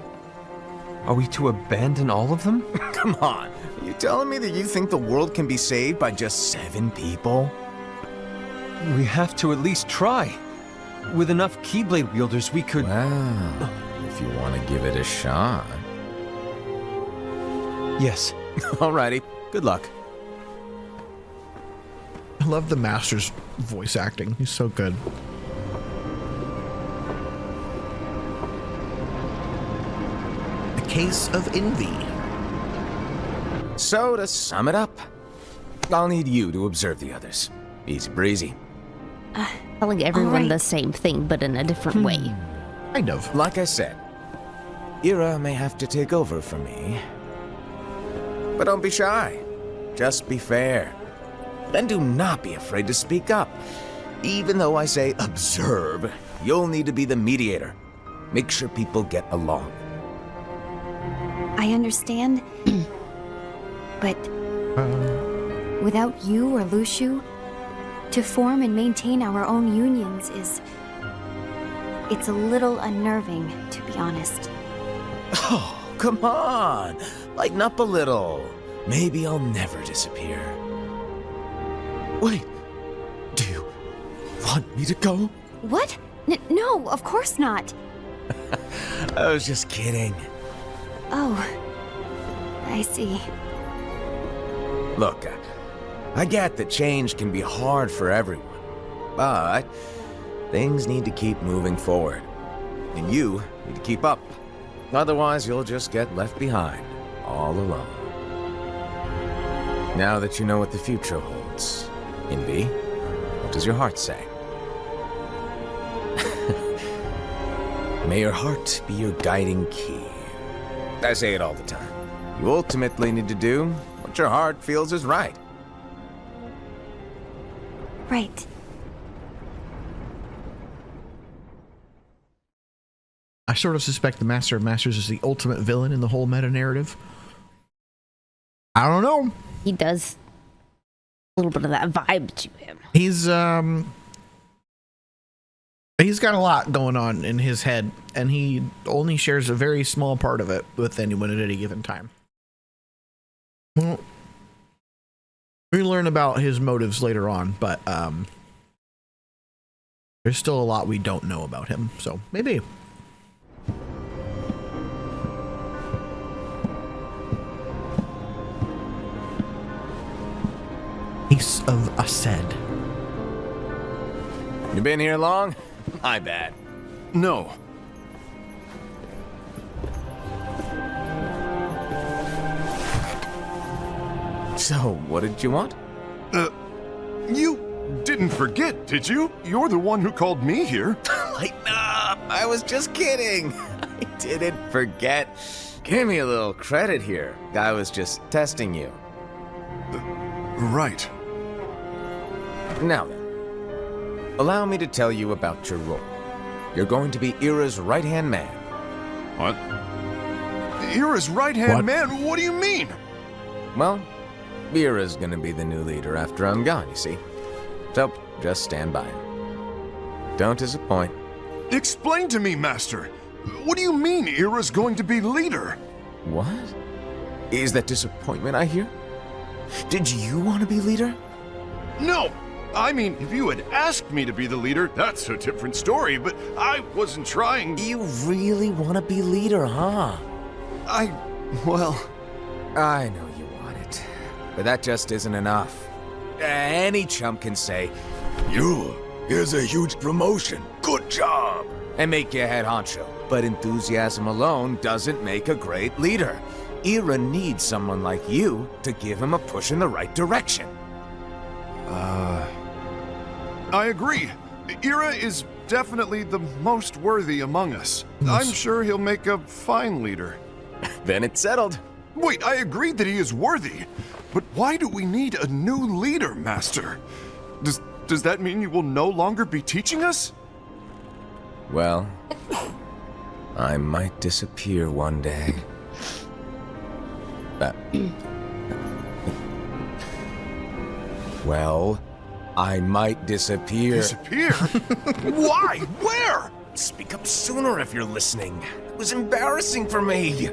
Are we to abandon all of them? Come on, are you telling me that you think the world can be saved by just 7 people? We have to at least try. With enough Keyblade wielders, we could... Well, if you want to give it a shot. Yes. Alrighty, good luck. I love the Master's voice acting. He's so good. The Case of Envy. So, to sum it up, I'll need you to observe the others. Easy breezy. Telling everyone Alright. the same thing, but in a different way. Kind of. Like I said, Ira may have to take over for me. But don't be shy. Just be fair. Then do not be afraid to speak up. Even though I say observe, you'll need to be the mediator. Make sure people get along. I understand, but without you or Lushu, to form and maintain our own unions it's a little unnerving, to be honest. Oh, come on. Lighten up a little. Maybe I'll never disappear. Wait. Do you want me to go? What? No, of course not. I was just kidding. Oh, I see. Look, I get that change can be hard for everyone, but things need to keep moving forward, and you need to keep up. Otherwise, you'll just get left behind, all alone. Now that you know what the future holds, Envy, what does your heart say? May your heart be your guiding key. I say it all the time. You ultimately need to do what your heart feels is right. Right. I sort of suspect the Master of Masters is the ultimate villain in the whole meta narrative. I don't know. He does a little bit of that vibe to him. He's got a lot going on in his head, and he only shares a very small part of it with anyone at any given time. Well, we learn about his motives later on, but there's still a lot we don't know about him, so maybe. Piece of Aced. You been here long? My bad. No. So, what did you want? You didn't forget, did you? You're the one who called me here. Lighten up! I was just kidding. I didn't forget. Give me a little credit here. I was just testing you. Right. Now then, allow me to tell you about your role. You're going to be Ira's right-hand man. What? Ira's right-hand What? man? What do you mean? Well, Ira's gonna be the new leader after I'm gone, you see. So, just stand by. Don't disappoint. Explain to me, Master. What do you mean Ira's going to be leader? What? Is that disappointment I hear? Did you want to be leader? No! I mean, if you had asked me to be the leader, that's a different story, but I wasn't trying. You really want to be leader, huh? Well... I know you want it, but that just isn't enough. Any chump can say, here's a huge promotion, good job, and make you head honcho. But enthusiasm alone doesn't make a great leader. Ira needs someone like you to give him a push in the right direction. I agree. Ira is definitely the most worthy among us. I'm sure he'll make a fine leader. Then it's settled. Wait, I agreed that he is worthy. But why do we need a new leader, Master? Does that mean you will no longer be teaching us? Well, I might disappear one day. Well, I might disappear. Disappear? Why? Where? Speak up sooner if you're listening. It was embarrassing for me.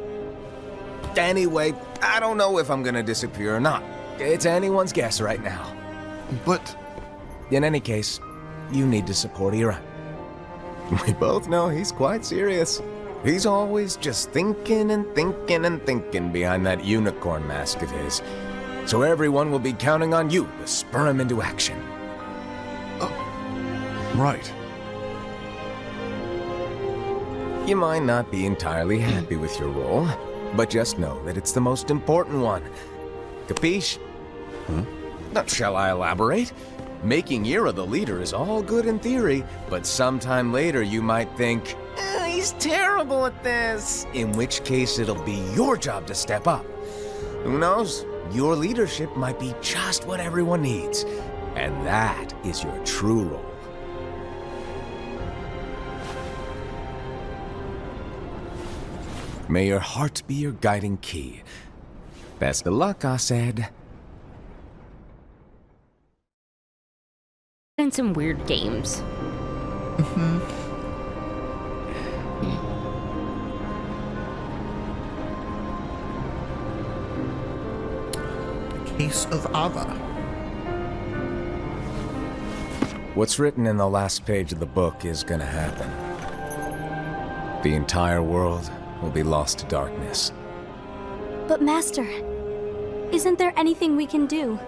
Anyway, I don't know if I'm gonna disappear or not. It's anyone's guess right now. But... In any case, you need to support Ira. We both know he's quite serious. He's always just thinking and thinking and thinking behind that unicorn mask of his. So everyone will be counting on you to spur him into action. Right. You might not be entirely happy with your role, but just know that it's the most important one. Capiche? Now, shall I elaborate? Making Ira the leader is all good in theory, but sometime later you might think, he's terrible at this. In which case it'll be your job to step up. Who knows? Your leadership might be just what everyone needs. And that is your true role. May your heart be your guiding key. Best of luck, I said. And some weird games. Case of Ava. What's written in the last page of the book is gonna happen. The entire world will be lost to darkness. But Master, isn't there anything we can do?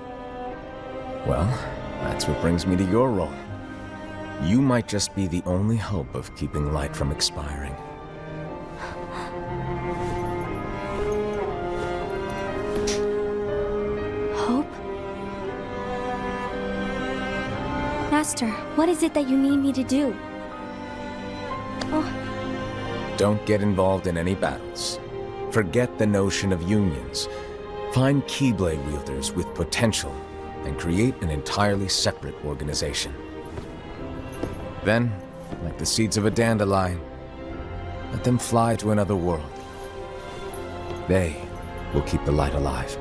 Well, that's what brings me to your role. You might just be the only hope of keeping light from expiring. Hope? Master, what is it that you need me to do? Don't get involved in any battles. Forget the notion of unions. Find Keyblade wielders with potential and create an entirely separate organization. Then, like the seeds of a dandelion, let them fly to another world. They will keep the light alive.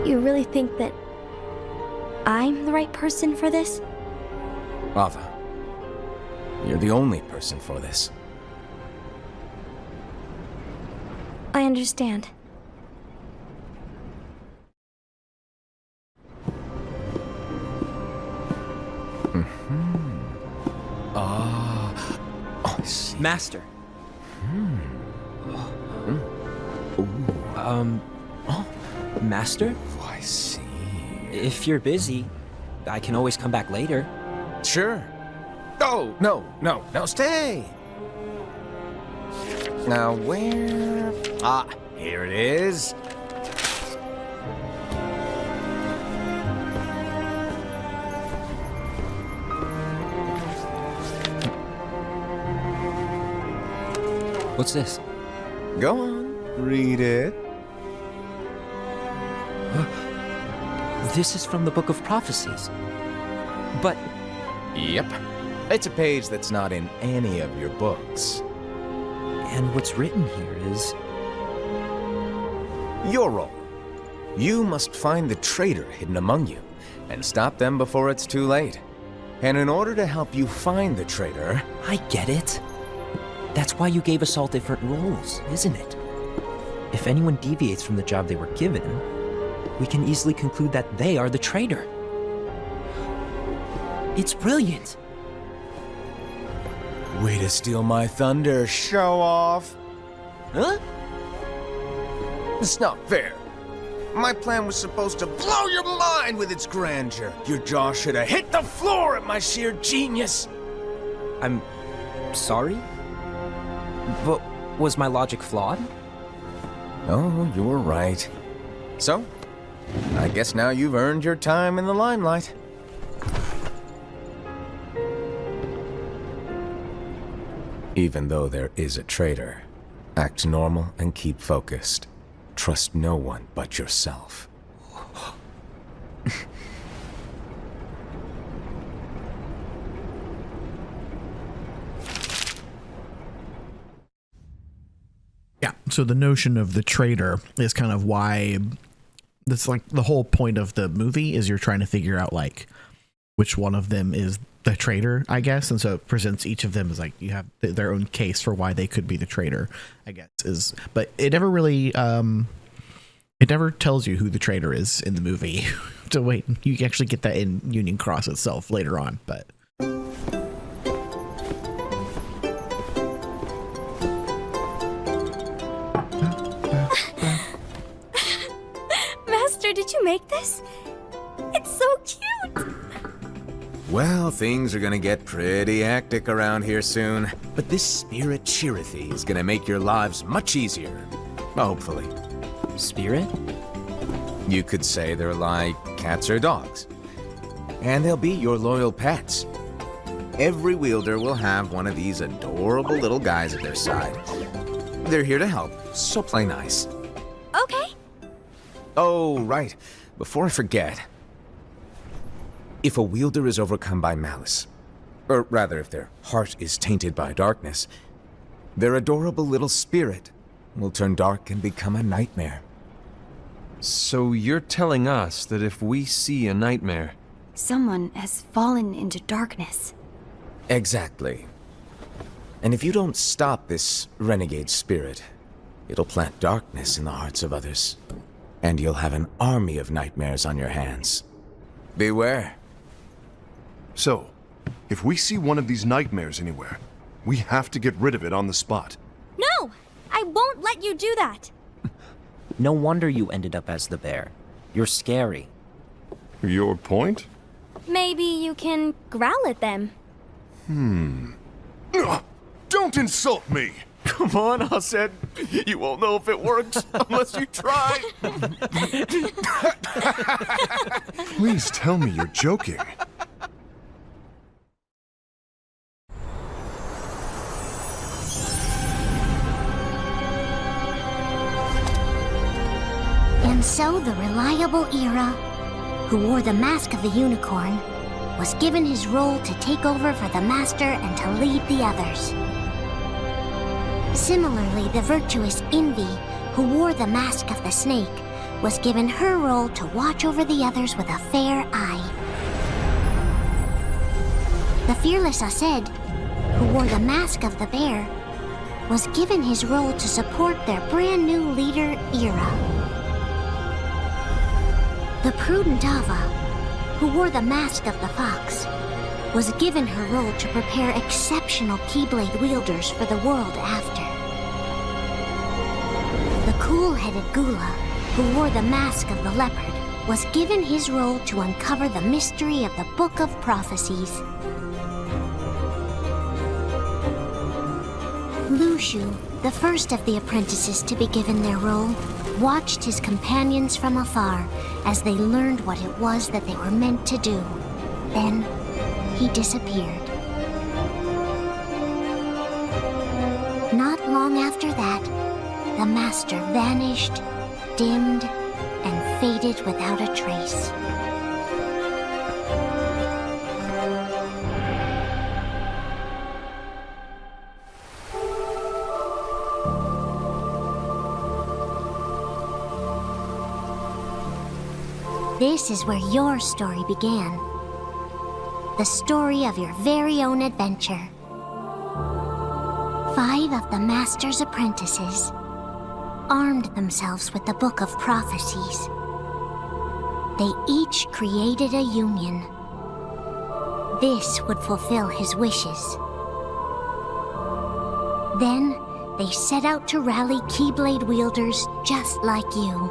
You really think that I'm the right person for this? Ava, you're the only person for this. I understand. I see. Master. Master? Oh, I see. If you're busy, I can always come back later. Sure. Oh, no, stay! Now, where... Ah, here it is. What's this? Go on, read it. This is from the Book of Prophecies. But Yep. It's a page that's not in any of your books. and what's written here is Your role. You must find the traitor hidden among you, and stop them before it's too late. And in order to help you find the traitor... I get it. That's why you gave us all different roles, isn't it? If anyone deviates from the job they were given, we can easily conclude that they are the traitor. It's brilliant. Way to steal my thunder, show off. Huh? It's not fair. My plan was supposed to blow your mind with its grandeur. Your jaw should have hit the floor at my sheer genius. I'm sorry? But was my logic flawed? Oh, you were right. So, I guess now you've earned your time in the limelight. Even though there is a traitor, Act normal and keep focused. Trust no one but yourself. Yeah, so the notion of the traitor is kind of why that's like the whole point of the movie is you're trying to figure out like which one of them is the traitor, I guess. And so it presents each of them as like you have their own case for why they could be the traitor, I guess. But it never really it never tells you who the traitor is in the movie. So wait, you actually get that in Union Cross itself later on, but Master, did you make this? It's so cute! Well, things are gonna get pretty hectic around here soon. But this spirit Chirithy is gonna make your lives much easier. Hopefully. Spirit? You could say they're like cats or dogs. And they'll be your loyal pets. Every wielder will have one of these adorable little guys at their side. They're here to help, so play nice. Okay. Oh, right. Before I forget. If a wielder is overcome by malice, or rather if their heart is tainted by darkness, their adorable little spirit will turn dark and become a nightmare. So you're telling us that if we see a nightmare... Someone has fallen into darkness. Exactly. And if you don't stop this renegade spirit, it'll plant darkness in the hearts of others. And you'll have an army of nightmares on your hands. Beware. So, if we see one of these nightmares anywhere, we have to get rid of it on the spot. No! I won't let you do that! No wonder you ended up as the bear. You're scary. Your point? Maybe you can growl at them. Don't insult me! Come on, Hassan. You won't know if it works unless you try. Please tell me you're joking. And so the reliable Era, who wore the mask of the unicorn, was given his role to take over for the Master and to lead the others. Similarly, the virtuous Envy, who wore the mask of the snake, was given her role to watch over the others with a fair eye. The fearless Ased, who wore the mask of the bear, was given his role to support their brand new leader, Era. The prudent Ava, who wore the mask of the fox, was given her role to prepare exceptional Keyblade wielders for the world after. The cool-headed Gula, who wore the mask of the leopard, was given his role to uncover the mystery of the Book of Prophecies. Lushu, the first of the apprentices to be given their role, watched his companions from afar as they learned what it was that they were meant to do. Then, he disappeared. Not long after that, the Master vanished, dimmed, and faded without a trace. This is where your story began. The story of your very own adventure. 5 of the Master's apprentices armed themselves with the Book of Prophecies. They each created a union. This would fulfill his wishes. Then, they set out to rally Keyblade wielders just like you.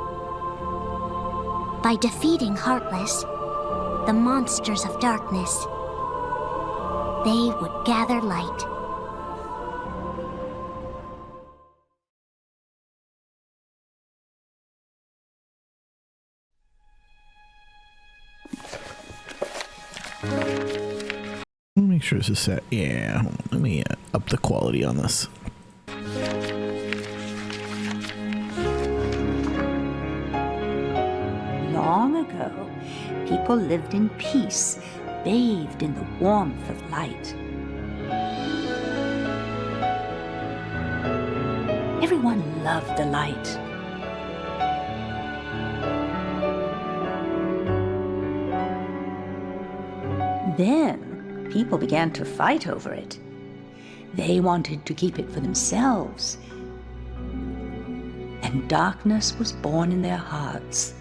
By defeating Heartless, the monsters of darkness, they would gather light. Let me make sure this is set. Yeah, hold on. Let me up the quality on this. ago, people lived in peace, bathed in the warmth of light. Everyone loved the light. Then, people began to fight over it. They wanted to keep it for themselves. And darkness was born in their hearts.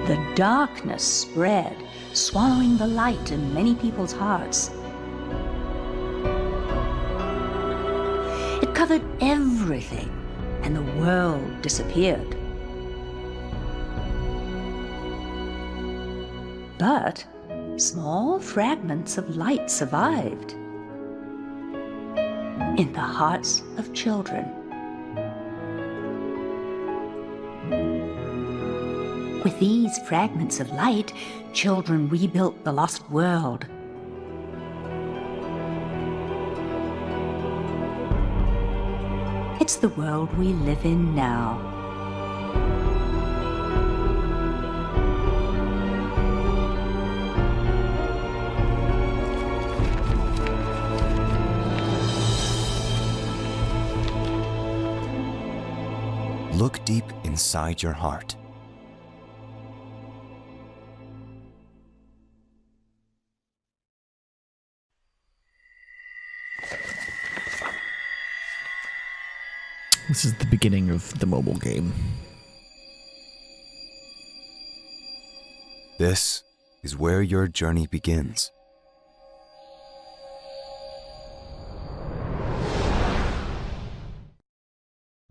The darkness spread, swallowing the light in many people's hearts. It covered everything, and the world disappeared. But small fragments of light survived in the hearts of children. With these fragments of light, children rebuilt the lost world. It's the world we live in now. Look deep inside your heart. This is the beginning of the mobile game. This is where your journey begins.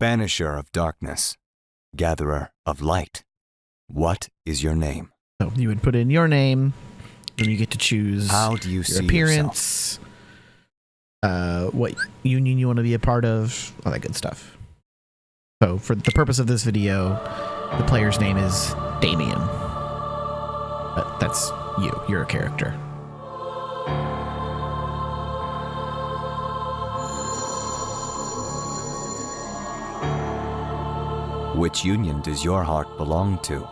Banisher of darkness, gatherer of light. What is your name? So you would put in your name, and you get to choose How do you your see appearance, what union you want to be a part of, all that good stuff. So for the purpose of this video, the player's name is Damien. But that's you. You're a character. Which union does your heart belong to?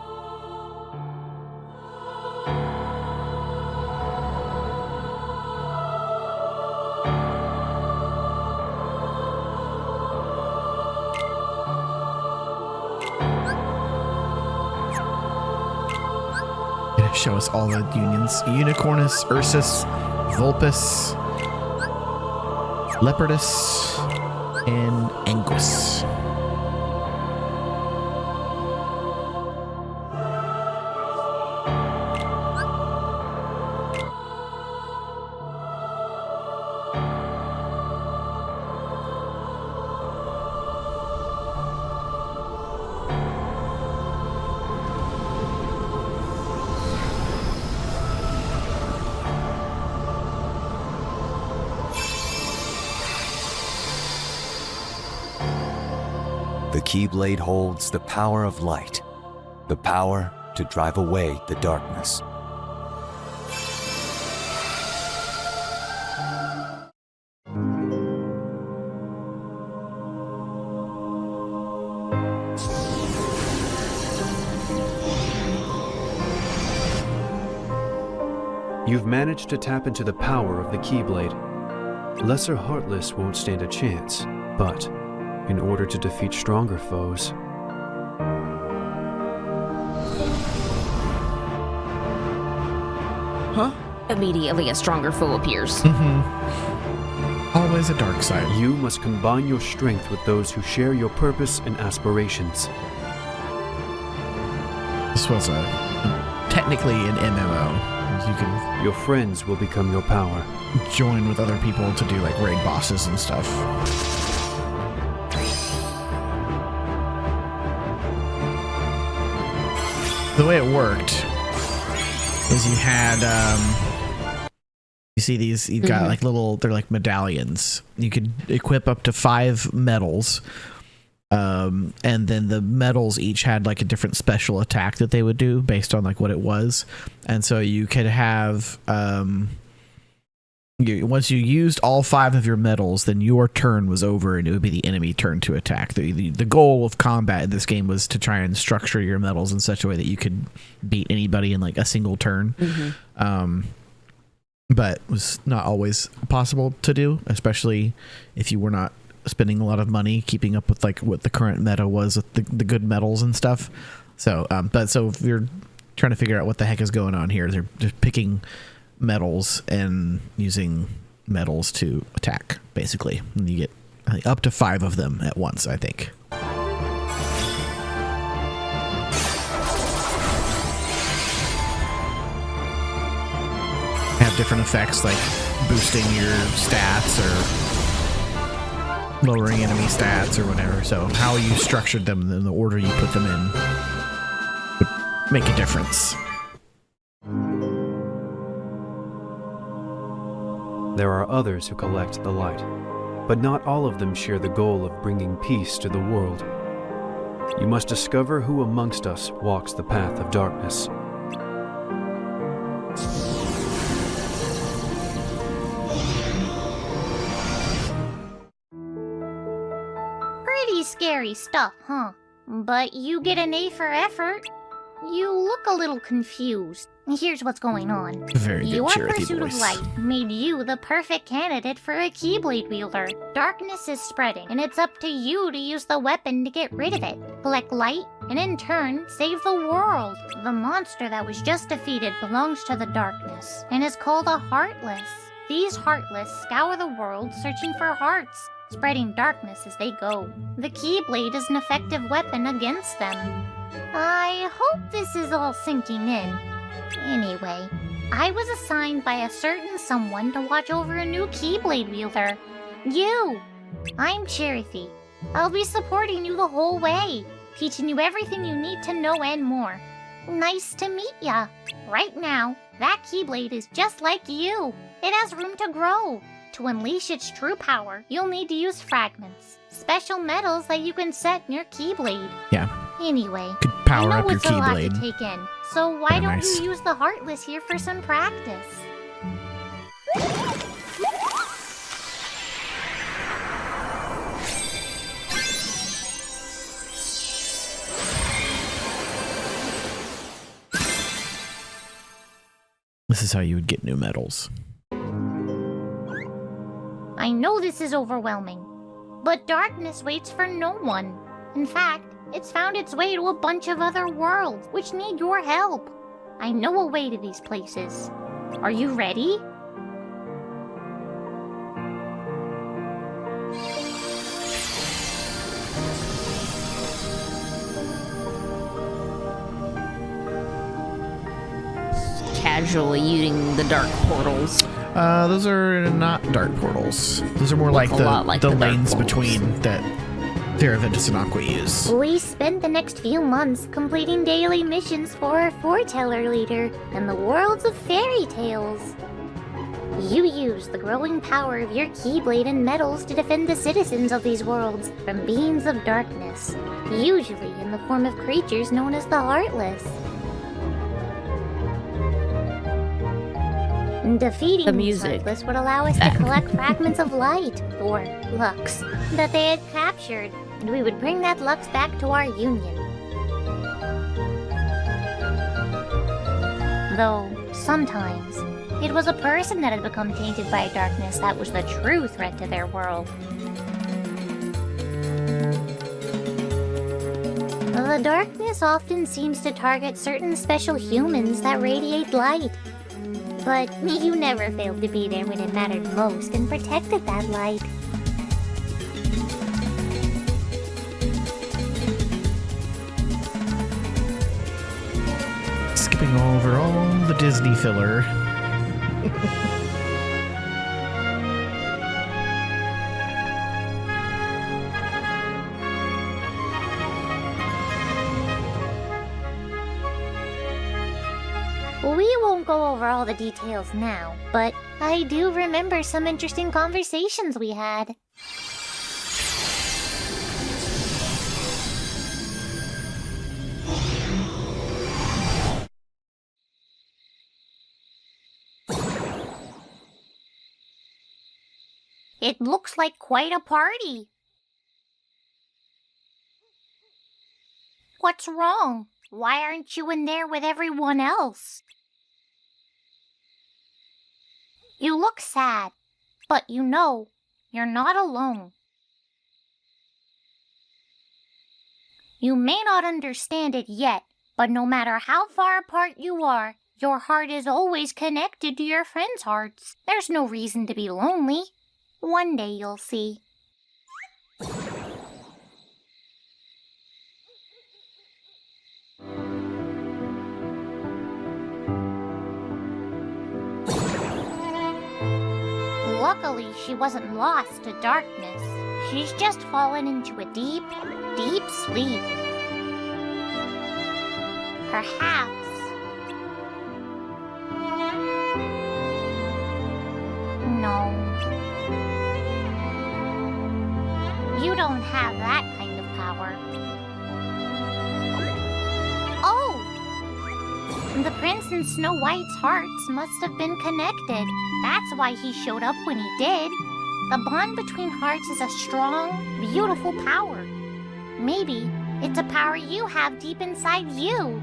Show us all the unions. Unicornus, Ursus, Vulpus, Leopardus, and Anguis. The Keyblade holds the power of light, the power to drive away the darkness. You've managed to tap into the power of the Keyblade. Lesser Heartless won't stand a chance, but in order to defeat stronger foes, Immediately a stronger foe appears. Always a dark side. you must combine your strength with those who share your purpose and aspirations. This was technically an MMO. You can Your friends will become your power. join with other people to do like raid bosses and stuff. The way it worked is you had you see these, you've got like little, they're like medallions. You could equip up to 5 medals, and then the medals each had like a different special attack that they would do based on like what it was. And so you could have Once you used all 5 of your metals, then your turn was over, and it would be the enemy turn to attack. The goal of combat in this game was to try and structure your metals in such a way that you could beat anybody in like a single turn. But was not always possible to do, especially if you were not spending a lot of money keeping up with like what the current meta was with the good metals and stuff. So, so if you're trying to figure out what the heck is going on here, they're just picking metals and using metals to attack, basically. And you get up to 5 of them at once, I think. Have different effects like boosting your stats or lowering enemy stats or whatever. So how you structured them and the order you put them in would make a difference. There are others who collect the light, but not all of them share the goal of bringing peace to the world. You must discover who amongst us walks the path of darkness. Pretty scary stuff, huh? But you get an A for effort. You look a little confused. Here's what's going on. Very good Your Cherokee pursuit voice. of light made you the perfect candidate for a Keyblade wielder. Darkness is spreading, and it's up to you to use the weapon to get rid of it. Collect light, and in turn, save the world. The monster that was just defeated belongs to the darkness, and is called a Heartless. These Heartless scour the world searching for hearts, spreading darkness as they go. The Keyblade is an effective weapon against them. I hope this is all sinking in. Anyway, I was assigned by a certain someone to watch over a new Keyblade wielder. You! I'm Cherokee. I'll be supporting you the whole way, teaching you everything you need to know and more. Nice to meet ya. Right now, that Keyblade is just like you. It has room to grow. To unleash its true power, you'll need to use fragments, special metals that you can set in your Keyblade. Yeah. Anyway, Could power I know up your it's a lot to Keyblade. take in, so why Kinda don't nice. you use the Heartless here for some practice? This is how you would get new metals. I know this is overwhelming, but darkness waits for no one. In fact, it's found its way to a bunch of other worlds, which need your help. I know a way to these places. Are you ready? Casually using the dark portals. Those are not dark portals. Those are more like a the, lot like the the dark lanes portals. between that Terra Ventus and Aqua use. We spent the next few months completing daily missions for our foreteller leader and the worlds of fairy tales. You use the growing power of your Keyblade and metals to defend the citizens of these worlds from beings of darkness, usually in the form of creatures known as the Heartless. Defeating The these music. Heartless would allow us to collect fragments of light, or lux, that they had captured, and we would bring that lux back to our union. Though, sometimes, it was a person that had become tainted by darkness that was the true threat to their world. The darkness often seems to target certain special humans that radiate light. But you never failed to be there when it mattered most and protected that light. Skipping over all the Disney filler. We won't go over all the details now, but I do remember some interesting conversations we had. It looks like quite a party. What's wrong? Why aren't you in there with everyone else? You look sad, but you know you're not alone. You may not understand it yet, but no matter how far apart you are, your heart is always connected to your friends' hearts. There's no reason to be lonely. One day you'll see. Luckily, she wasn't lost to darkness. She's just fallen into a deep, deep sleep. Perhaps. No. You don't have that kind of power. Oh! The prince and Snow White's hearts must have been connected. That's why he showed up when he did. The bond between hearts is a strong, beautiful power. Maybe it's a power you have deep inside you.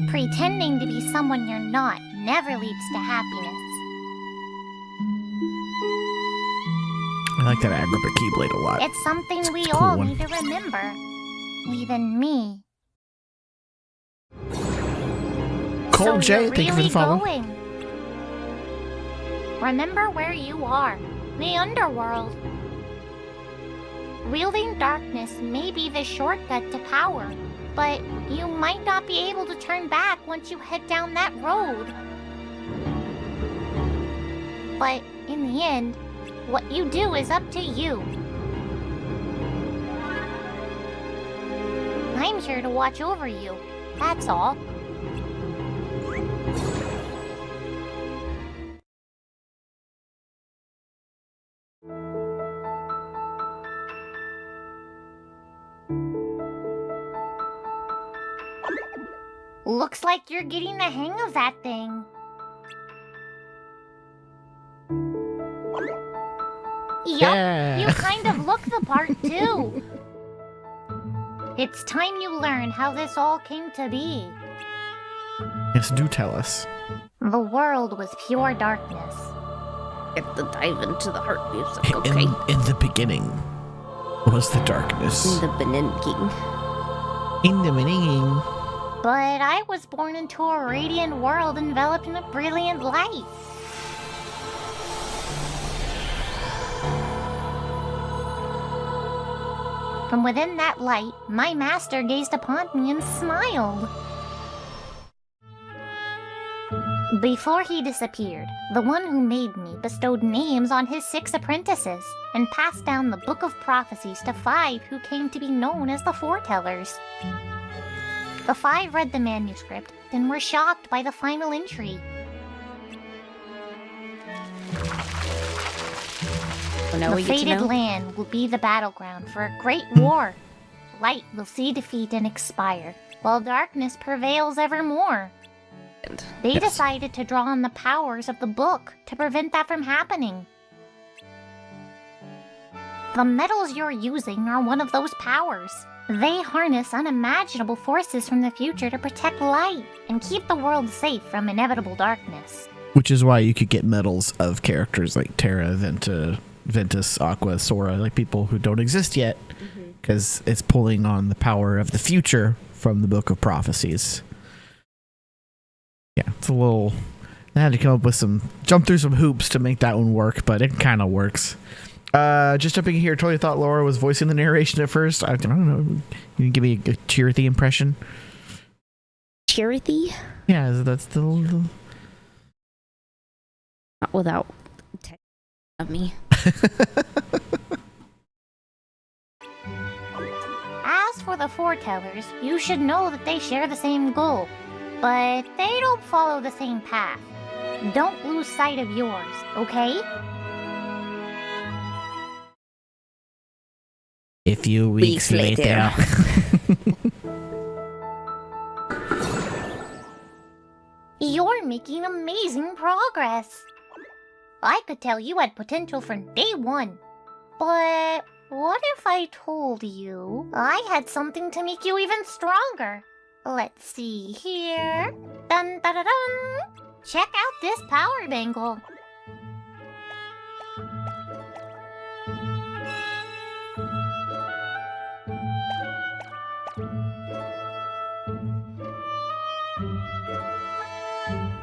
Pretending to be someone you're not never leads to happiness. I like that Agrippa Keyblade a lot. It's something It's we a cool all one. need to remember. Even me. Cold J, you're thank you for the really follow. going. Remember where you are. The underworld. Wielding darkness may be the shortcut to power, but you might not be able to turn back once you head down that road. But in the end, what you do is up to you. I'm here to watch over you, that's all. Looks like you're getting the hang of that thing. Yup, Yeah. you kind of look the part too. It's time you learn how this all came to be. Yes, do tell us. The world was pure darkness. Get the dive into the heart music, okay? In the beginning was the darkness. In the beginning. In the beginning. But I was born into a radiant world enveloped in a brilliant light. From within that light, my master gazed upon me and smiled. Before he disappeared, the one who made me bestowed names on his 6 apprentices and passed down the Book of Prophecies to 5 who came to be known as the Foretellers. The 5 read the manuscript and were shocked by the final entry. Well, now The we get to fated know. land will be the battleground for a great war. Light will see defeat and expire, while darkness prevails evermore. They Yes. decided to draw on the powers of the book to prevent that from happening. The metals you're using are one of those powers. They harness unimaginable forces from the future to protect light and keep the world safe from inevitable darkness. Which is why you could get medals of characters like Terra, Venta, Ventus, Aqua, Sora, like people who don't exist yet, because it's pulling on the power of the future from the Book of Prophecies. Yeah, it's a little... I had to come up with jump through some hoops to make that one work, but it kind of works. Just jumping in here, totally thought Laura was voicing the narration at first. I don't know. You can give me a Chirithy impression? Charity? Yeah, that's the... Not without tech of me. As for the foretellers, you should know that they share the same goal, but they don't follow the same path. Don't lose sight of yours, okay? A few weeks later. You're making amazing progress. I could tell you had potential from day one. But what if I told you I had something to make you even stronger? Let's see here. Dun dun dun dun! Check out this power bangle.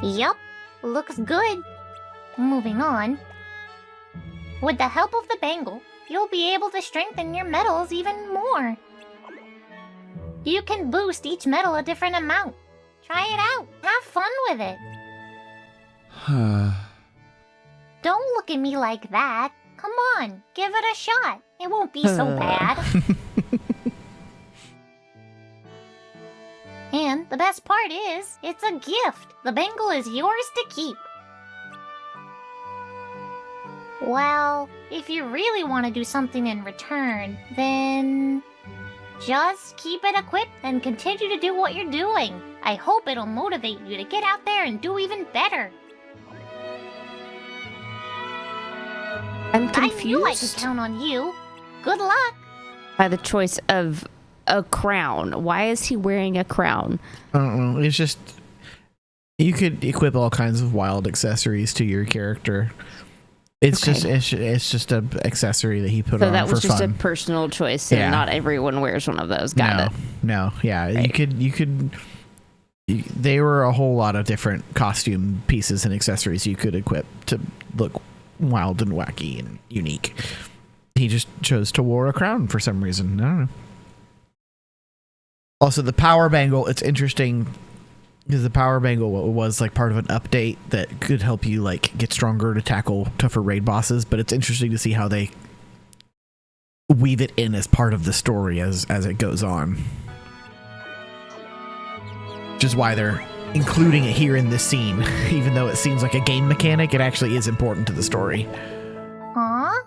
Yup, looks good. Moving on. With the help of the bangle, you'll be able to strengthen your metals even more. You can boost each metal a different amount. Try it out. Have fun with it. Don't look at me like that. Come on, give it a shot. It won't be so bad. And the best part is, it's a gift. The bangle is yours to keep. Well, if you really want to do something in return, then just keep it equipped and continue to do what you're doing. I hope it'll motivate you to get out there and do even better. I'm confused. I knew I could count on you. Good luck. By the choice of a crown. Why is he wearing a crown? I don't know. It's just you could equip all kinds of wild accessories to your character. It's Okay. it's just an accessory that he put So on that was for just fun. a personal choice, and Yeah. not everyone wears one of those. Got it. No, yeah. Right. They were a whole lot of different costume pieces and accessories you could equip to look wild and wacky and unique. He just chose to wear a crown for some reason. I don't know. Also, the power bangle, it's interesting because the power bangle was like part of an update that could help you like get stronger to tackle tougher raid bosses, but it's interesting to see how they weave it in as part of the story as it goes on. Which is why they're including it here in this scene. Even though it seems like a game mechanic, it actually is important to the story. Huh?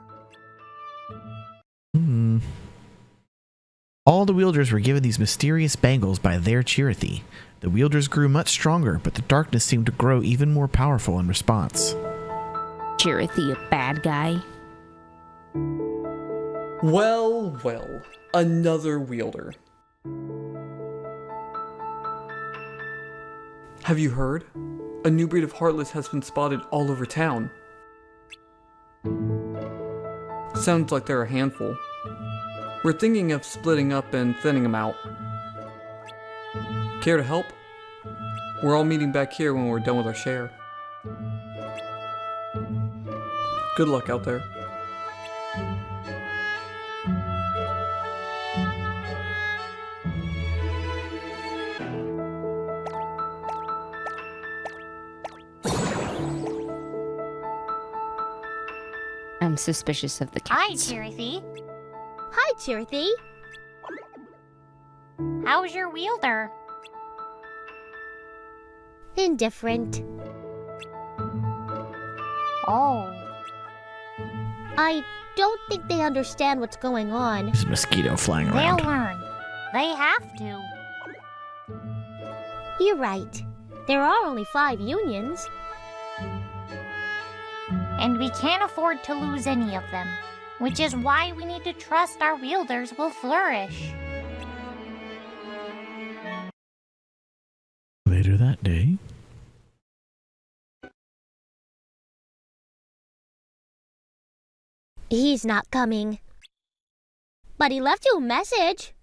All the wielders were given these mysterious bangles by their Chirithy. The wielders grew much stronger, but the darkness seemed to grow even more powerful in response. Chirithy, a bad guy. Well, well. Another wielder. Have you heard? A new breed of Heartless has been spotted all over town. Sounds like they're a handful. We're thinking of splitting up and thinning them out. Care to help? We're all meeting back here when we're done with our share. Good luck out there. I'm suspicious of the Hi, cats. Chirithy. Hi, Chirithy. How's your wielder? Indifferent. Oh. I don't think they understand what's going on. There's a mosquito flying They'll around. learn. They have to. You're right. There are only 5 unions. And we can't afford to lose any of them. Which is why we need to trust our wielders will flourish. Later that day, He's not coming. But he left you a message.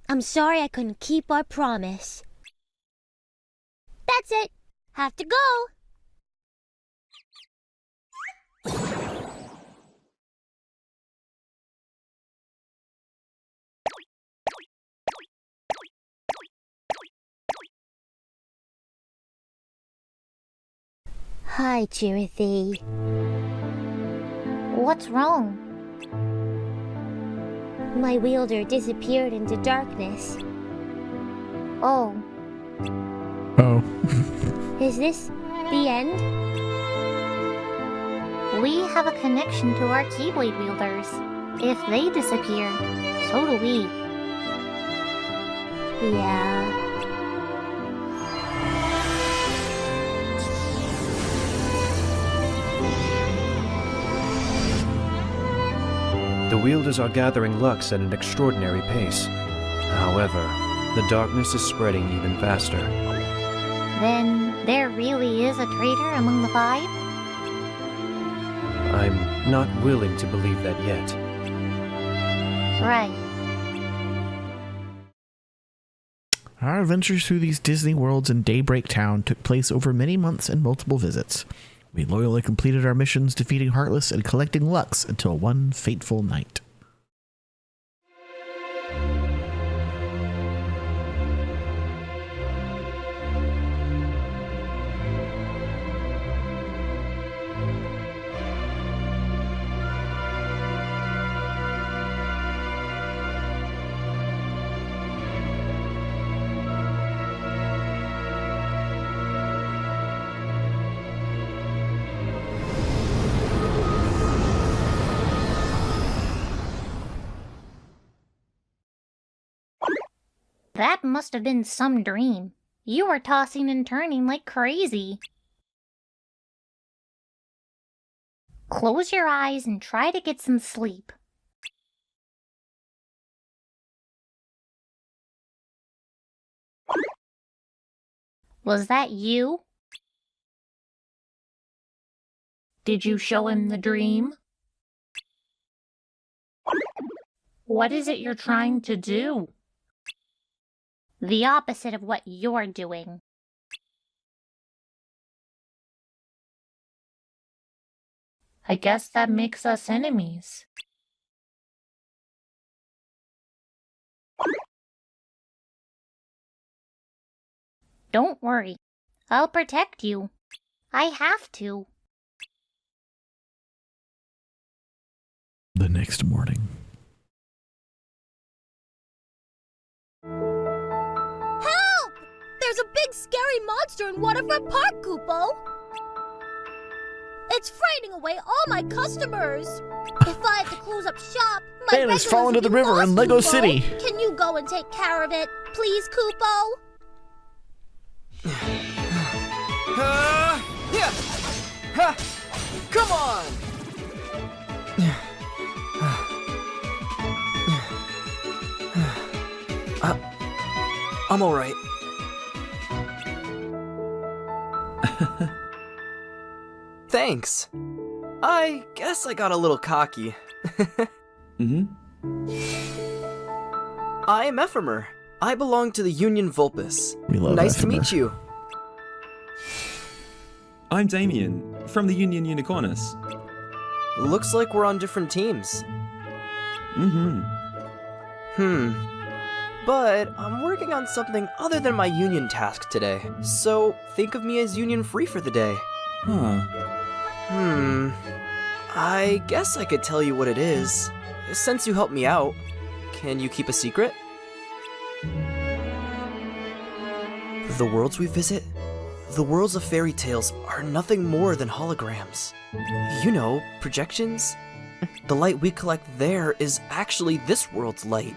I'm sorry I couldn't keep our promise. That's it. Have to go. Hi, Chirithy. What's wrong? My wielder disappeared into darkness. Oh. Oh. Is this the end? We have a connection to our Keyblade wielders. If they disappear, so do we. Yeah. The wielders are gathering Lux at an extraordinary pace. However, the darkness is spreading even faster. Then there really is a traitor among the 5? I'm not willing to believe that yet. Right. Our adventures through these Disney worlds in Daybreak Town took place over many months and multiple visits. We loyally completed our missions, defeating Heartless and collecting Lux until one fateful night. That must have been some dream. You were tossing and turning like crazy. Close your eyes and try to get some sleep. Was that you? Did you show him the dream? What is it you're trying to do? The opposite of what you're doing. I guess that makes us enemies. Don't worry. I'll protect you. I have to. The next morning. Help! There's a big scary monster in Waterfront Park, Koopo! It's frightening away all my customers. If I have to close up shop, my Man has regulars fallen to will the be river lost, in Lego Koopo. City. Can you go and take care of it, please, Koopo? Yeah. Ha. Come on! I'm alright. Thanks. I guess I got a little cocky. I'm Ephemer. I belong to the Union Vulpus. We love Nice to Ephemer. meet you. I'm Damien, from the Union Unicornus. Looks like we're on different teams. But I'm working on something other than my Union task today, so think of me as Union free for the day. I guess I could tell you what it is. Since you helped me out, can you keep a secret? The worlds we visit, the worlds of fairy tales, are nothing more than holograms. You know, projections. The light we collect there is actually this world's light.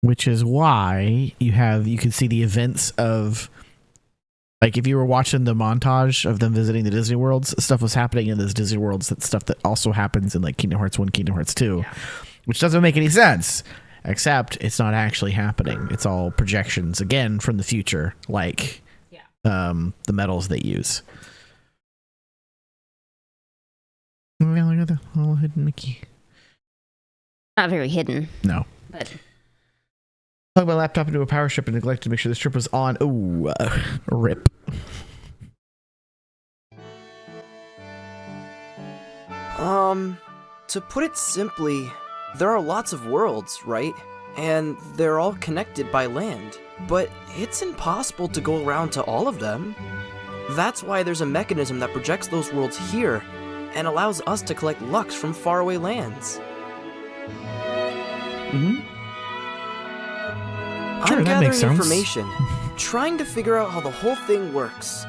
Which is why you can see the events of, like, if you were watching the montage of them visiting the Disney worlds, stuff was happening in those Disney worlds. That's stuff that also happens in like Kingdom Hearts 1, Kingdom Hearts 2, which doesn't make any sense, except it's not actually happening. It's all projections, again, from the future, like the metals they use. Oh, yeah, look at the little hidden Mickey. Not very hidden. No. But Plug my laptop into a power strip and neglected to make sure the strip was on. Ooh, rip. To put it simply, there are lots of worlds, right? And they're all connected by land. But it's impossible to go around to all of them. That's why there's a mechanism that projects those worlds here and allows us to collect Lux from faraway lands. Sure, I'm that makes gathering sense. information, trying to figure out how the whole thing works.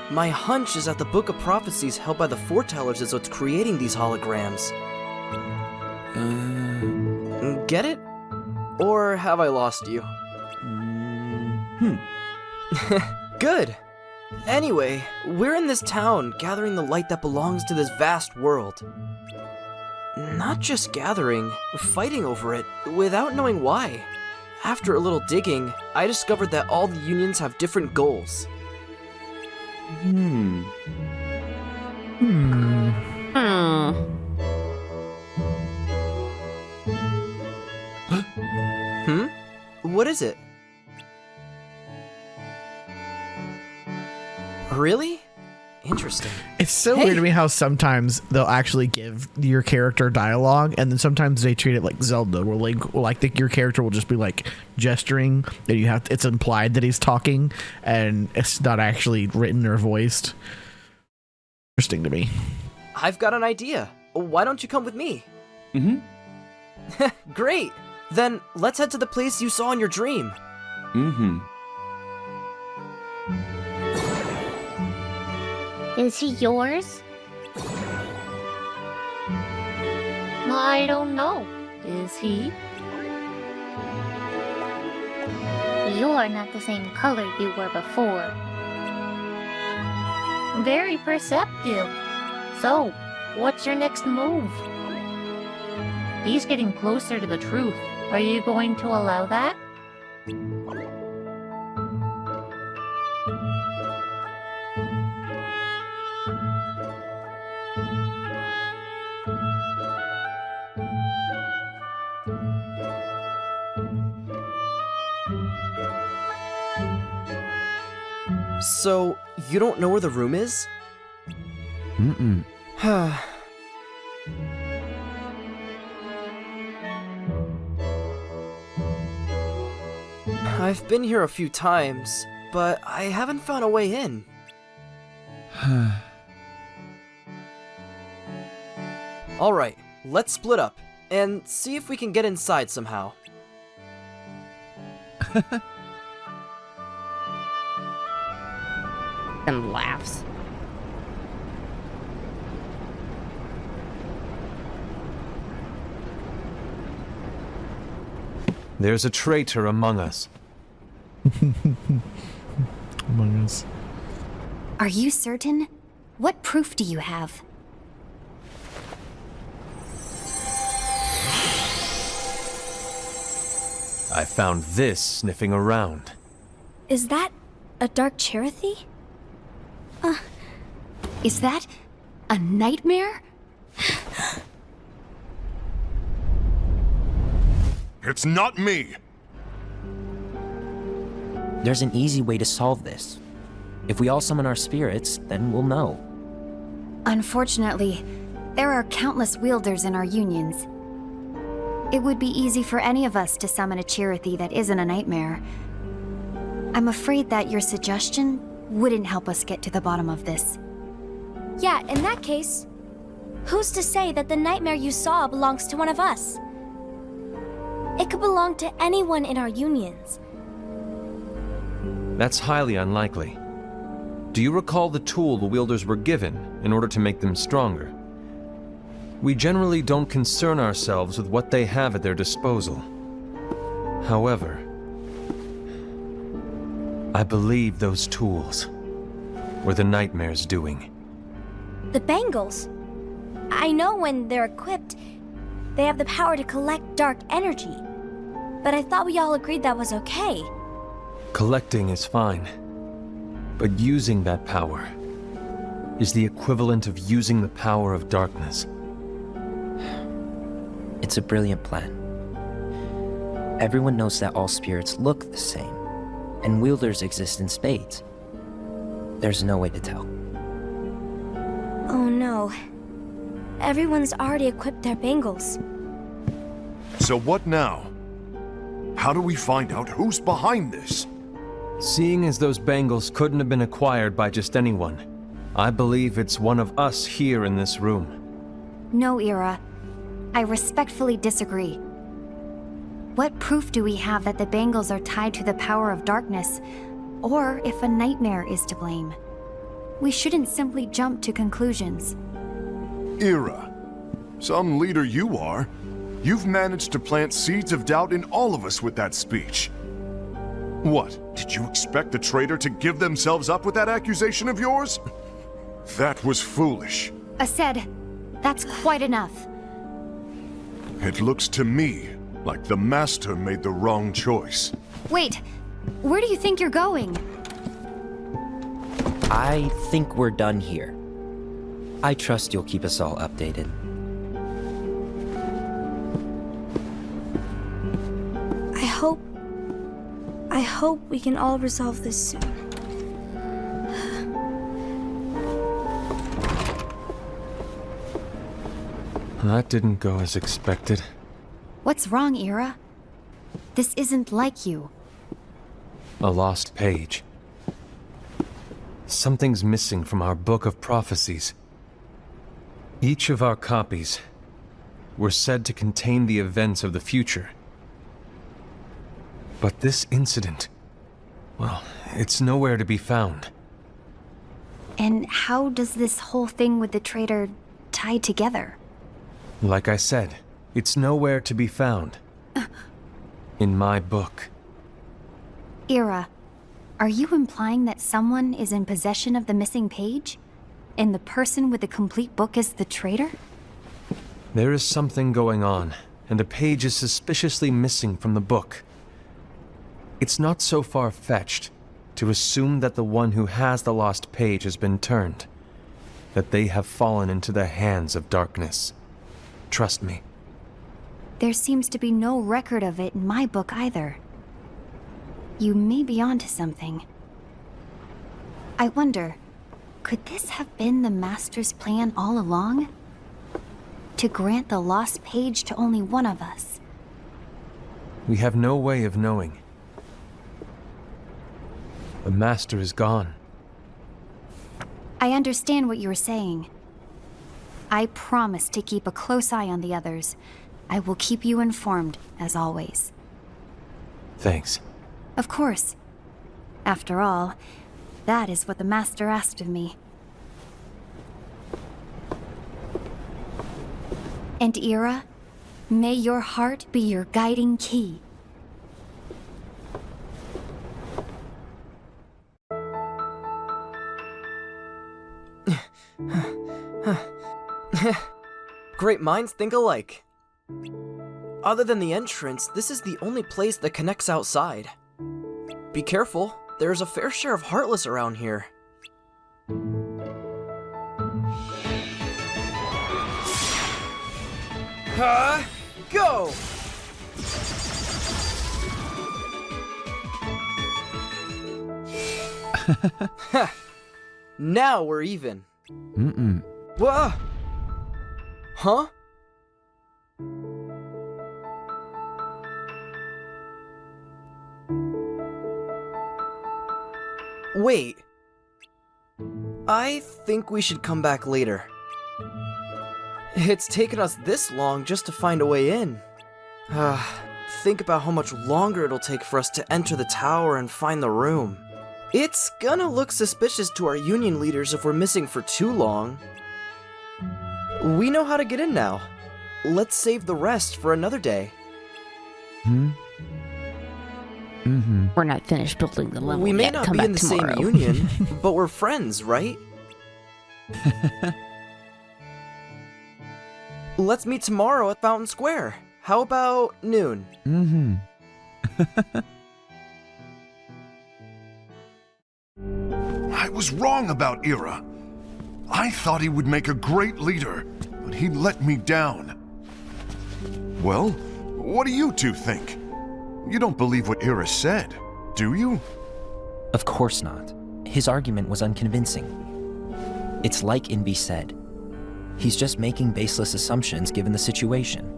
My hunch is that the Book of Prophecies held by the Foretellers is what's creating these holograms. Get it? Or have I lost you? Good. Anyway, we're in this town, gathering the light that belongs to this vast world. Not just gathering, fighting over it, without knowing why. After a little digging, I discovered that all the unions have different goals. Hmm. What is it? Really? Interesting. It's so weird to me how sometimes they'll actually give your character dialogue, and then sometimes they treat it like Zelda, where your character will just be like gesturing, and it's implied that he's talking, and it's not actually written or voiced. Interesting to me. I've got an idea. Why don't you come with me? Great! Then let's head to the place you saw in your dream. Is he yours? I don't know. Is he? You're not the same color you were before. Very perceptive. So, what's your next move? He's getting closer to the truth. Are you going to allow that? So, you don't know where the room is? I've been here a few times, but I haven't found a way in. Alright, let's split up, and see if we can get inside somehow. And laughs. There's a traitor among us. Among us. Are you certain? What proof do you have? I found this sniffing around. Is that a dark Cherothy? Is that a nightmare? It's not me! There's an easy way to solve this. If we all summon our spirits, then we'll know. Unfortunately, there are countless wielders in our unions. It would be easy for any of us to summon a Cherothy that isn't a nightmare. I'm afraid that your suggestion wouldn't help us get to the bottom of this. Yeah, in that case, who's to say that the nightmare you saw belongs to one of us? It could belong to anyone in our unions. That's highly unlikely. Do you recall the tool the wielders were given in order to make them stronger? We generally don't concern ourselves with what they have at their disposal. However, I believe those tools were the nightmare's doing. The bangles. I know when they're equipped, they have the power to collect dark energy. But I thought we all agreed that was okay. Collecting is fine, but using that power is the equivalent of using the power of darkness. It's a brilliant plan. Everyone knows that all spirits look the same, and wielders exist in spades. There's no way to tell. Oh no. Everyone's already equipped their bangles. So what now? How do we find out who's behind this? Seeing as those bangles couldn't have been acquired by just anyone, I believe it's one of us here in this room. No, Ira. I respectfully disagree. What proof do we have that the bangles are tied to the power of darkness, or if a nightmare is to blame? We shouldn't simply jump to conclusions. Ira, some leader you are. You've managed to plant seeds of doubt in all of us with that speech. What? Did you expect the traitor to give themselves up with that accusation of yours? That was foolish. Aced, that's quite enough. It looks to me like the Master made the wrong choice. Wait, where do you think you're going? I think we're done here. I trust you'll keep us all updated. I hope we can all resolve this soon. That didn't go as expected. What's wrong, Ira? This isn't like you. A lost page. Something's missing from our book of prophecies. Each of our copies were said to contain the events of the future. But this incident, well, it's nowhere to be found. And how does this whole thing with the traitor tie together? Like I said, it's nowhere to be found. In my book. Ira, are you implying that someone is in possession of the missing page? And the person with the complete book is the traitor? There is something going on, and a page is suspiciously missing from the book. It's not so far-fetched to assume that the one who has the lost page has been turned, that they have fallen into the hands of darkness. Trust me. There seems to be no record of it in my book either. You may be onto something. I wonder, could this have been the Master's plan all along? To grant the lost page to only one of us? We have no way of knowing. The Master is gone. I understand what you're saying. I promise to keep a close eye on the others. I will keep you informed, as always. Thanks. Of course. After all, that is what the Master asked of me. And Ira, may your heart be your guiding key. Great minds think alike. Other than the entrance, this is the only place that connects outside. Be careful, there's a fair share of Heartless around here. Go! Now we're even. Whoa! Huh? Wait. I think we should come back later. It's taken us this long just to find a way in. Think about how much longer it'll take for us to enter the tower and find the room. It's gonna look suspicious to our union leaders if we're missing for too long. We know how to get in now. Let's save the rest for another day. We're not finished building the level We may yet. not Come be back in the tomorrow. same union, but we're friends, right? Let's meet tomorrow at Fountain Square. How about noon? I was wrong about Ira. I thought he would make a great leader, but he let me down. Well, what do you two think? You don't believe what Ira said, do you? Of course not. His argument was unconvincing. It's like Inby said. He's just making baseless assumptions given the situation.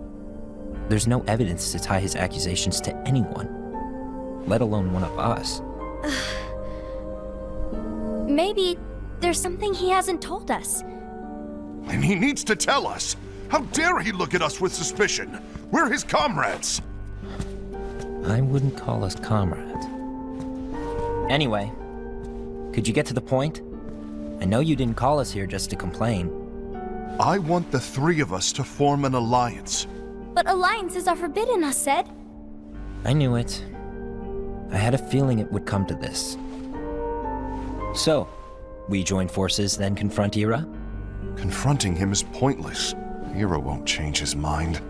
There's no evidence to tie his accusations to anyone, let alone one of us. Maybe there's something he hasn't told us. And he needs to tell us. How dare he look at us with suspicion? We're his comrades. I wouldn't call us comrades. Anyway, could you get to the point? I know you didn't call us here just to complain. I want the three of us to form an alliance. But alliances are forbidden, Aced. I knew it. I had a feeling it would come to this. So, we join forces, then confront Ira? Confronting him is pointless. Ira won't change his mind.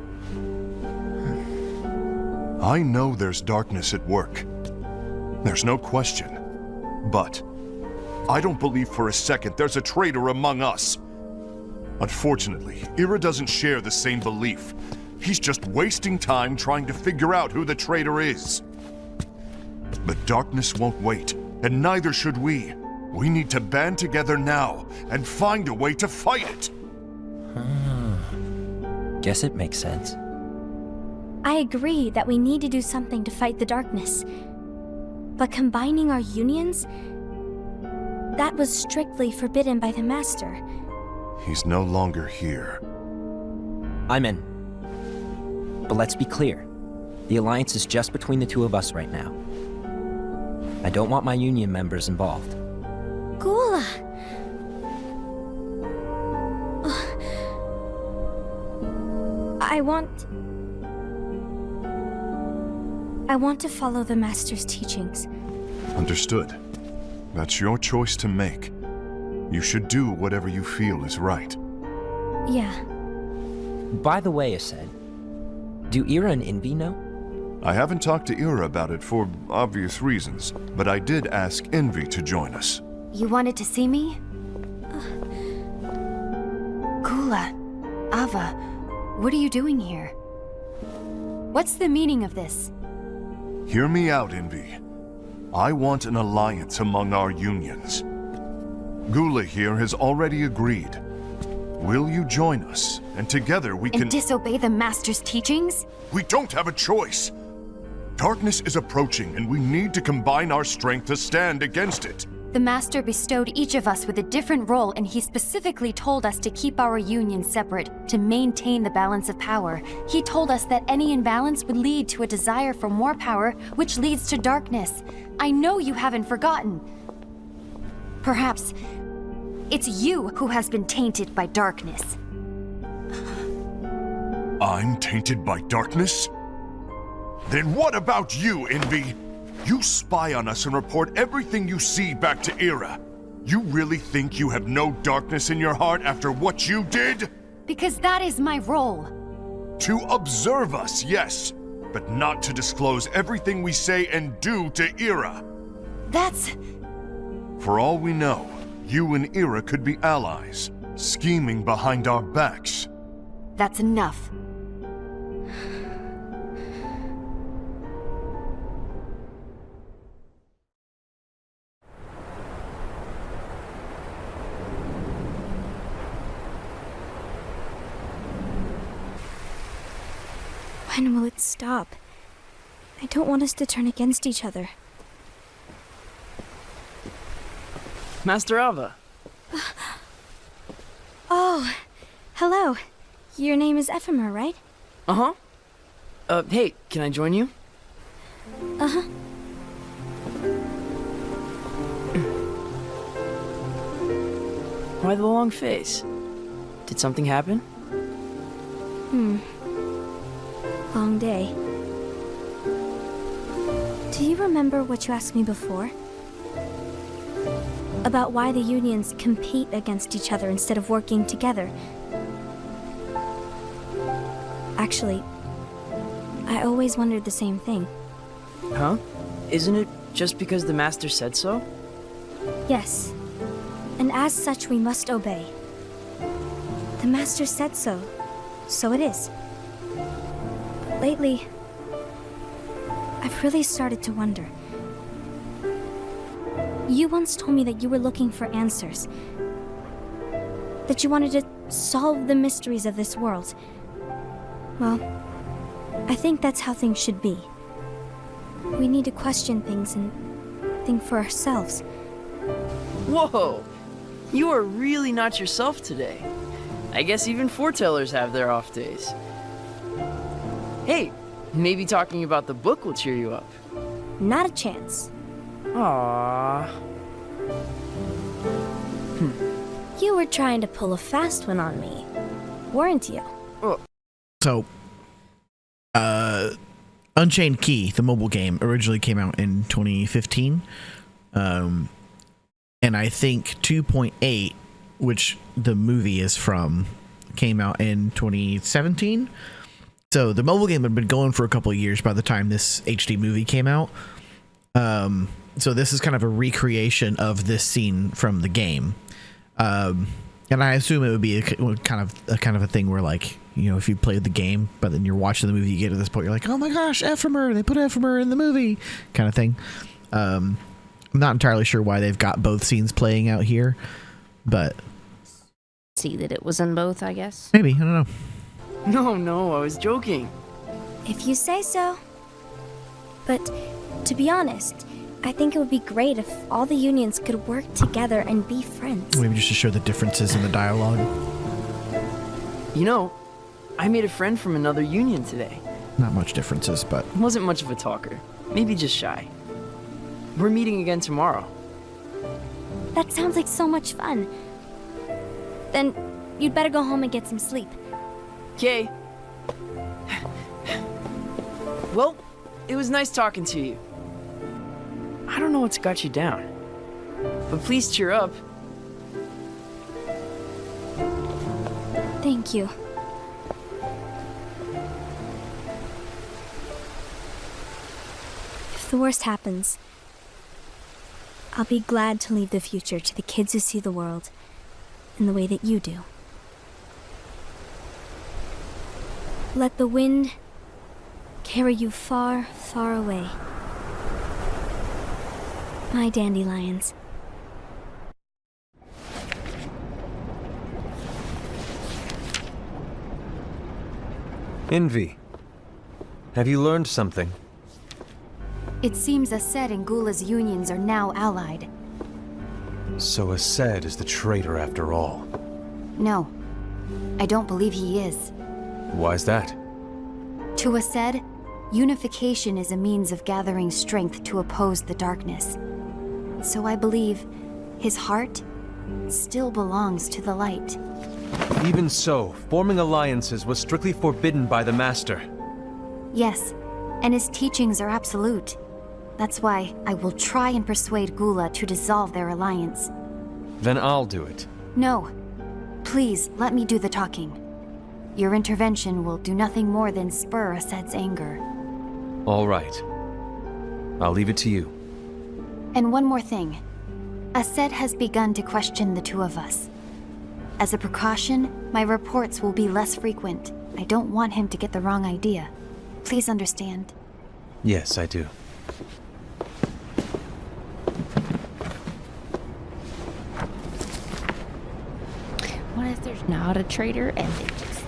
I know there's darkness at work. There's no question. But I don't believe for a second there's a traitor among us. Unfortunately, Ira doesn't share the same belief. He's just wasting time trying to figure out who the traitor is. The darkness won't wait, and neither should we. We need to band together now and find a way to fight it. Guess it makes sense. I agree that we need to do something to fight the darkness. But combining our unions? That was strictly forbidden by the Master. He's no longer here. I'm in. But let's be clear. The alliance is just between the two of us right now. I don't want my union members involved. Gula! I want to follow the Master's teachings. Understood. That's your choice to make. You should do whatever you feel is right. Yeah. By the way, Ased, do Ira and Envy know? I haven't talked to Ira about it for obvious reasons, but I did ask Envy to join us. You wanted to see me? Gula, Ava, what are you doing here? What's the meaning of this? Hear me out, Envy. I want an alliance among our unions. Gula here has already agreed. Will you join us? And together we can... And disobey the Master's teachings? We don't have a choice. Darkness is approaching, and we need to combine our strength to stand against it. The Master bestowed each of us with a different role, and he specifically told us to keep our union separate, to maintain the balance of power. He told us that any imbalance would lead to a desire for more power, which leads to darkness. I know you haven't forgotten. Perhaps it's you who has been tainted by darkness. I'm tainted by darkness? Then what about you, Envy? You spy on us and report everything you see back to Ira. You really think you have no darkness in your heart after what you did? Because that is my role. To observe us, yes, but not to disclose everything we say and do to Ira. That's... For all we know, you and Ira could be allies, scheming behind our backs. That's enough. When will it stop? I don't want us to turn against each other. Master Ava. Oh, hello. Your name is Ephemer, right? Uh-huh. Hey, can I join you? Uh-huh. Why the long face? Did something happen? Long day. Do you remember what you asked me before? About why the unions compete against each other instead of working together. Actually, I always wondered the same thing. Huh? Isn't it just because the Master said so? Yes. And as such, we must obey. The Master said so, so it is. But lately, I've really started to wonder. You once told me that you were looking for answers. That you wanted to solve the mysteries of this world. Well, I think that's how things should be. We need to question things and think for ourselves. Whoa! You are really not yourself today. I guess even foretellers have their off days. Hey, maybe talking about the book will cheer you up. Not a chance. Aww. You were trying to pull a fast one on me, weren't you? So, Unchained Key, the mobile game, originally came out in 2015. And I think 2.8, which the movie is from, came out in 2017. So the mobile game had been going for a couple of years by the time this HD movie came out. So this is kind of a recreation of this scene from the game. And I assume it would be a kind of a thing where, like, you know, if you played the game, but then you're watching the movie, you get to this point, you're like, oh my gosh, Ephemer, they put Ephemer in the movie, kind of thing. I'm not entirely sure why they've got both scenes playing out here, but See that it was in both, I guess. maybe, I don't know. No, I was joking. If you say so. But to be honest, I think it would be great if all the unions could work together and be friends. Maybe just to show the differences in the dialogue. You know, I made a friend from another union today. Not much differences, but Wasn't much of a talker. Maybe just shy. We're meeting again tomorrow. That sounds like so much fun. Then you'd better go home and get some sleep. Okay. Well, it was nice talking to you. I don't know what's got you down, but please cheer up. Thank you. If the worst happens, I'll be glad to leave the future to the kids who see the world in the way that you do. Let the wind carry you far, far away. My dandelions. Envy, have you learned something? It seems Ased and Gula's unions are now allied. So Ased is the traitor after all. No, I don't believe he is. Why's that? To Ased, unification is a means of gathering strength to oppose the darkness. So I believe his heart still belongs to the light. Even so, forming alliances was strictly forbidden by the Master. Yes, and his teachings are absolute. That's why I will try and persuade Gula to dissolve their alliance. Then I'll do it. No. Please, let me do the talking. Your intervention will do nothing more than spur Ased's anger. All right. I'll leave it to you. And one more thing. Ased has begun to question the two of us. As a precaution, my reports will be less frequent. I don't want him to get the wrong idea. Please understand. Yes, I do. What if there's not a traitor and they just...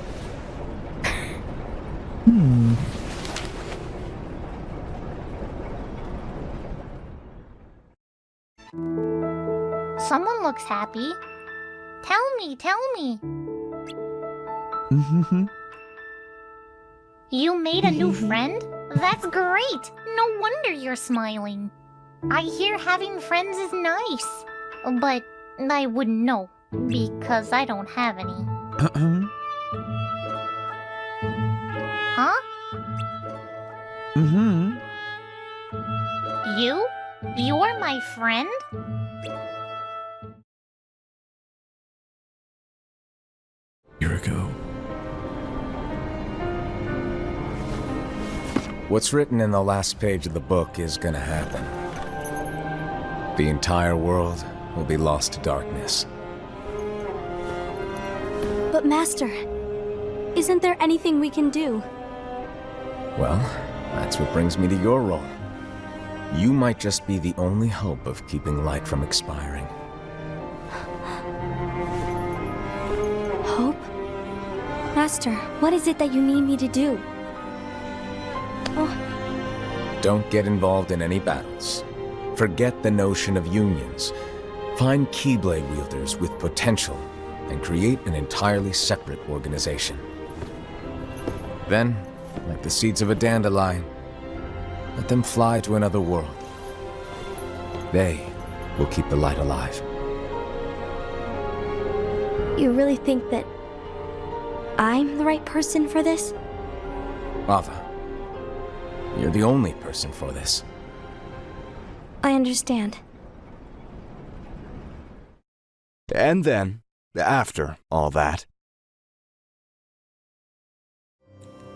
Someone looks happy. Tell me. You made a new friend? That's great! No wonder you're smiling. I hear having friends is nice. But I wouldn't know, because I don't have any. Huh? You're my friend? Here we go. What's written in the last page of the book is gonna happen. The entire world will be lost to darkness. But Master, isn't there anything we can do? Well, that's what brings me to your role. You might just be the only hope of keeping light from expiring. Hope? Master, what is it that you need me to do? Oh, Don't get involved in any battles. Forget the notion of unions. Find Keyblade wielders with potential and create an entirely separate organization. Then, like the seeds of a dandelion, let them fly to another world. They will keep the light alive. you really think that I'm the right person for this? Ava, You're the only person for this. I understand. And then, after all that,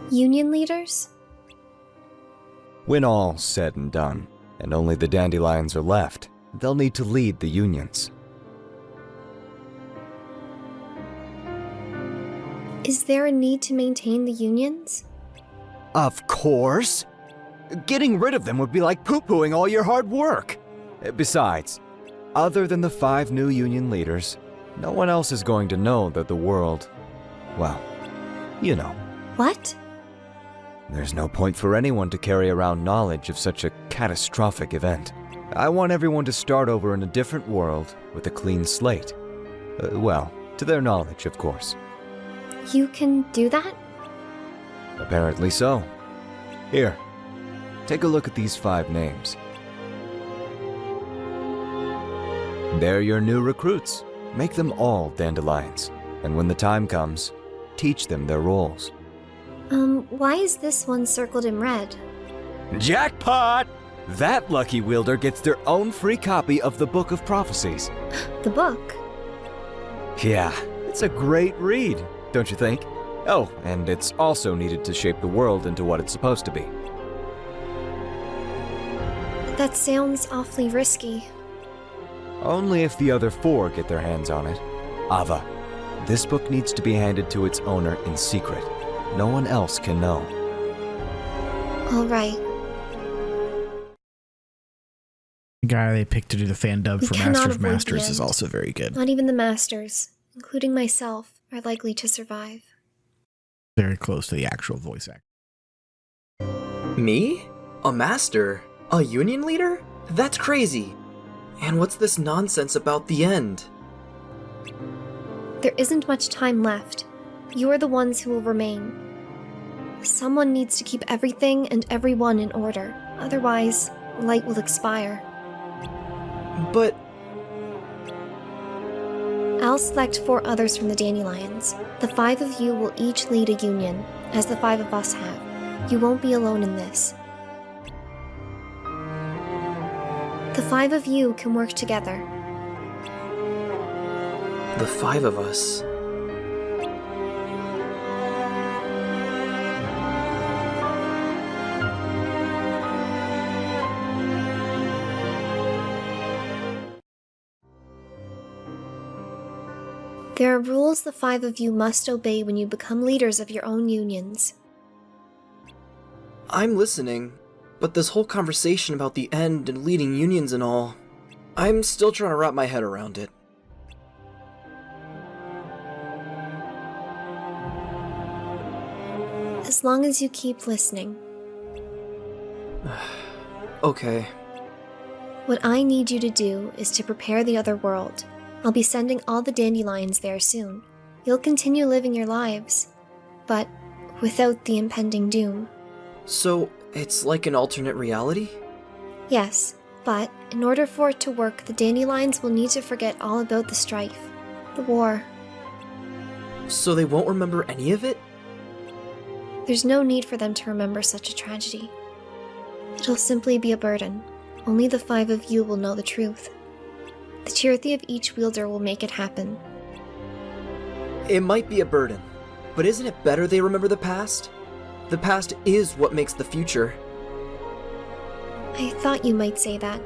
Union leaders? when all's said and done, and only the dandelions are left, they'll need to lead the unions. Is there a need to maintain the unions? Of course! Getting rid of them would be like poo-pooing all your hard work. Besides, other than the 5 new union leaders, no one else is going to know that the world, well, you know. What? There's no point for anyone to carry around knowledge of such a catastrophic event. I want everyone to start over in a different world with a clean slate. Well, to their knowledge, of course. You can do that? Apparently so. Here, take a look at these 5 names. They're your new recruits. Make them all dandelions. And when the time comes, teach them their roles. Why is this one circled in red? Jackpot! That lucky wielder gets their own free copy of the Book of Prophecies. The book? Yeah, it's a great read, don't you think? Oh, and it's also needed to shape the world into what it's supposed to be. That sounds awfully risky. Only if the other 4 get their hands on it. Ava, this book needs to be handed to its owner in secret. No one else can know. All right. The guy they picked to do the fan dub We for cannot Master of avoid the Masters is end. also very good. Not even the masters, including myself, are likely to survive. Very close to the actual voice actor. Me? A master? A union leader? That's crazy. And what's this nonsense about the end? There isn't much time left. You are the ones who will remain. Someone needs to keep everything and everyone in order. Otherwise, light will expire. But I'll select 4 others from the dandelions. The 5 of you will each lead a union, as the 5 of us have. You won't be alone in this. The 5 of you can work together. the 5 of us. There are rules the 5 of you must obey when you become leaders of your own unions. I'm listening, but this whole conversation about the end and leading unions and all, I'm still trying to wrap my head around it. As long as you keep listening. Okay. What I need you to do is to prepare the other world. I'll be sending all the dandelions there soon. You'll continue living your lives, but without the impending doom. So, it's like an alternate reality? Yes, but in order for it to work, the dandelions will need to forget all about the strife, the war. So they won't remember any of it? There's no need for them to remember such a tragedy. It'll simply be a burden. Only the 5 of you will know the truth. The charity of each wielder will make it happen. It might be a burden, but isn't it better they remember the past? The past is what makes the future. I thought you might say that,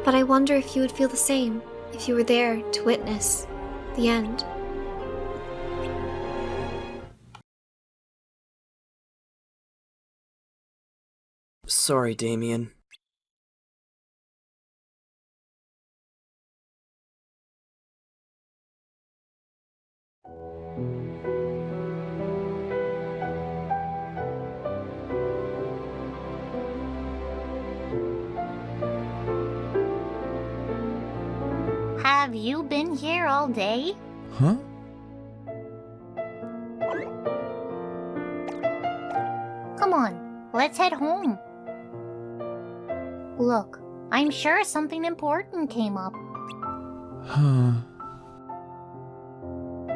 but I wonder if you would feel the same if you were there to witness the end. Sorry, Damien. Have you been here all day? Huh? Come on, let's head home. Look, I'm sure something important came up. Huh.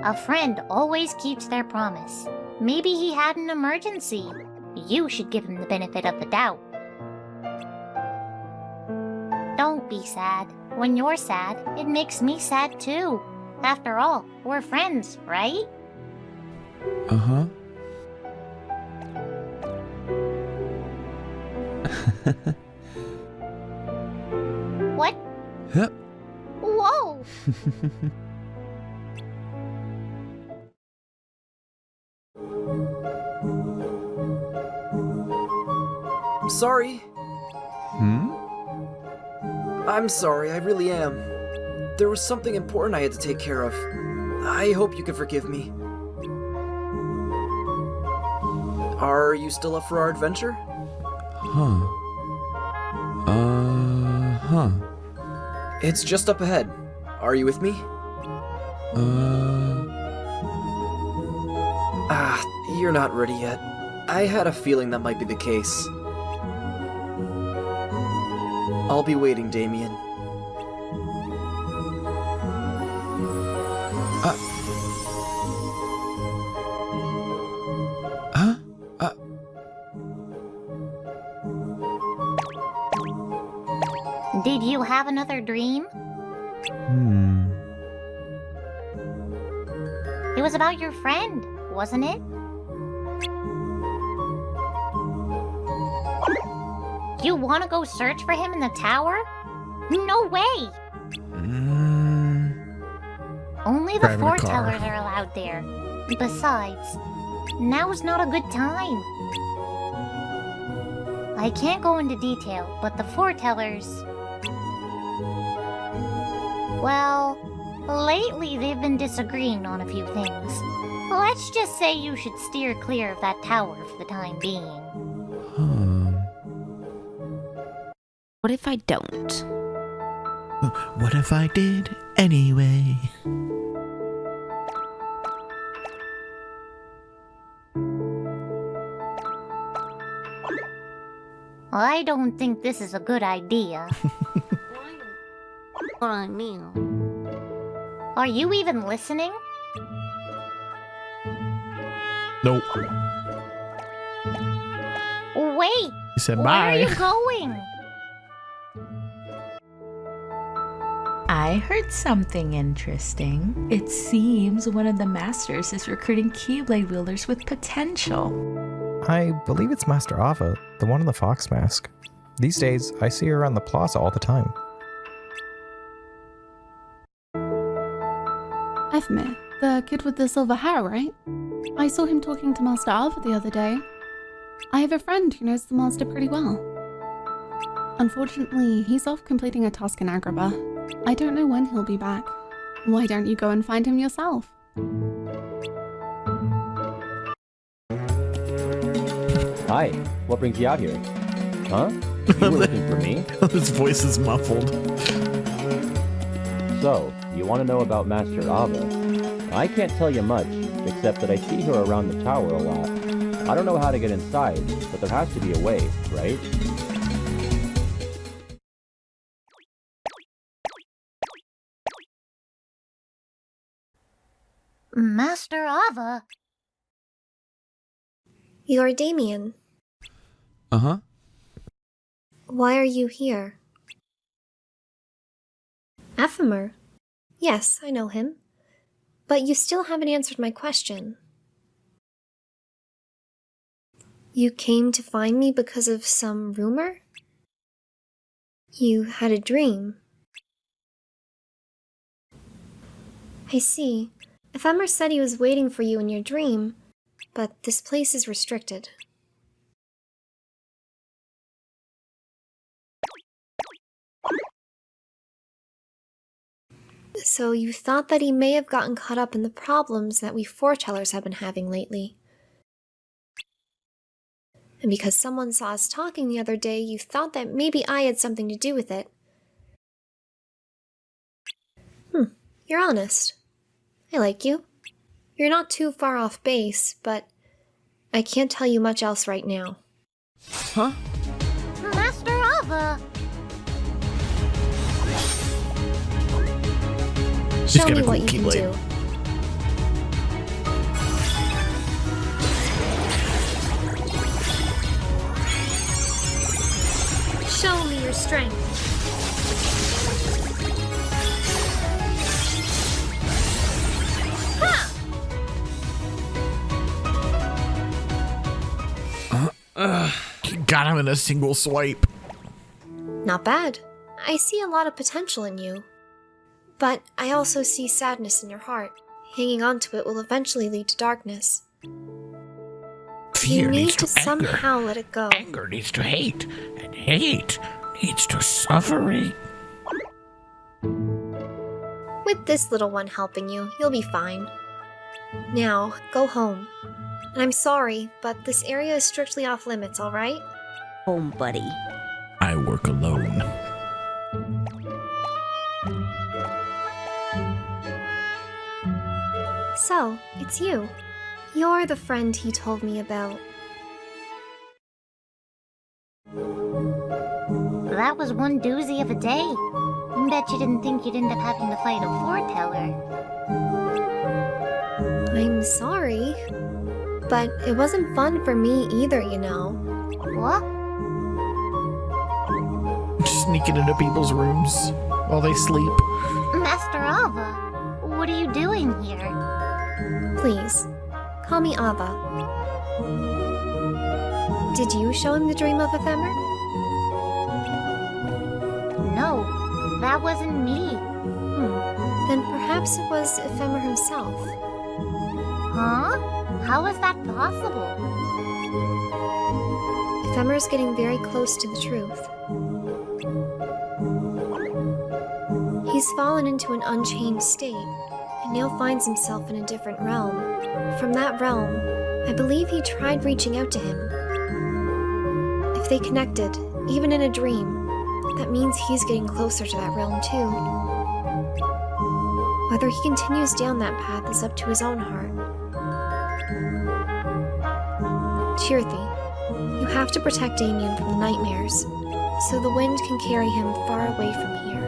A friend always keeps their promise. Maybe he had an emergency. You should give him the benefit of the doubt. be sad. When you're sad, it makes me sad too. After all, we're friends, right? Uh-huh. What? Yep. Whoa! Sorry. Hmm? I'm sorry, I really am. There was something important I had to take care of. I hope you can forgive me. Are you still up for our adventure? Huh. Huh. It's just up ahead. Are you with me? You're not ready yet. I had a feeling that might be the case. I'll be waiting, Damien. Did you have another dream? It was about your friend, wasn't it? You want to go search for him in the tower? No way! Only the Driving a car. foretellers are allowed there. Besides, now's not a good time. I can't go into detail, but the foretellers... Well, lately they've been disagreeing on a few things. Let's just say you should steer clear of that tower for the time being. What if I don't? What if I did anyway? I don't think this is a good idea. What I mean? Are you even listening? Nope. Wait! He said Where bye. are you going? I heard something interesting. It seems one of the masters is recruiting Keyblade wielders with potential. I believe it's Master Ava, the one in the fox mask. These days, I see her around the plaza all the time. Evmir, the kid with the silver hair, right? I saw him talking to Master Ava the other day. I have a friend who knows the master pretty well. Unfortunately, he's off completing a task in Agrabah. I don't know when he'll be back. Why don't you go and find him yourself? Hi, what brings you out here? Huh? You were looking for me? His voice is muffled. So, you want to know about Master Ava? I can't tell you much, except that I see her around the tower a lot. I don't know how to get inside, but there has to be a way, right? Master Ava? You're Damien. Uh-huh. Why are you here? Ephemer? Yes, I know him. But you still haven't answered my question. You came to find me because of some rumor? You had a dream. I see. Ephemer said he was waiting for you in your dream, but this place is restricted. So you thought that he may have gotten caught up in the problems that we foretellers have been having lately. And because someone saw us talking the other day, you thought that maybe I had something to do with it. You're honest. I like you. You're not too far off base, but I can't tell you much else right now. Huh? Master Ava! Show me what you can do. Show me your strength. Got him in a single swipe. Not bad. I see a lot of potential in you. But I also see sadness in your heart. Hanging on to it will eventually lead to darkness. Fear you need leads to to anger. somehow let it go. Anger leads to hate, and hate leads to suffering. With this little one helping you, you'll be fine. Now, go home. And I'm sorry, but this area is strictly off limits, alright? Home, buddy. I work alone. So, it's you. You're the friend he told me about. That was one doozy of a day. Bet you didn't think you'd end up having to fight a foreteller. I'm sorry. But it wasn't fun for me either, you know. What? Just sneaking into people's rooms while they sleep. Master Ava, what are you doing here? Please, call me Ava. Did you show him the dream of Ephemer? No, that wasn't me. Then perhaps it was Ephemer himself. Huh? How is that possible? Ephemer's getting very close to the truth. He's fallen into an unchained state, and now finds himself in a different realm. From that realm, I believe he tried reaching out to him. If they connected, even in a dream, that means he's getting closer to that realm too. Whether he continues down that path is up to his own heart. Tirthi, you have to protect Damien from the nightmares, so the wind can carry him far away from here.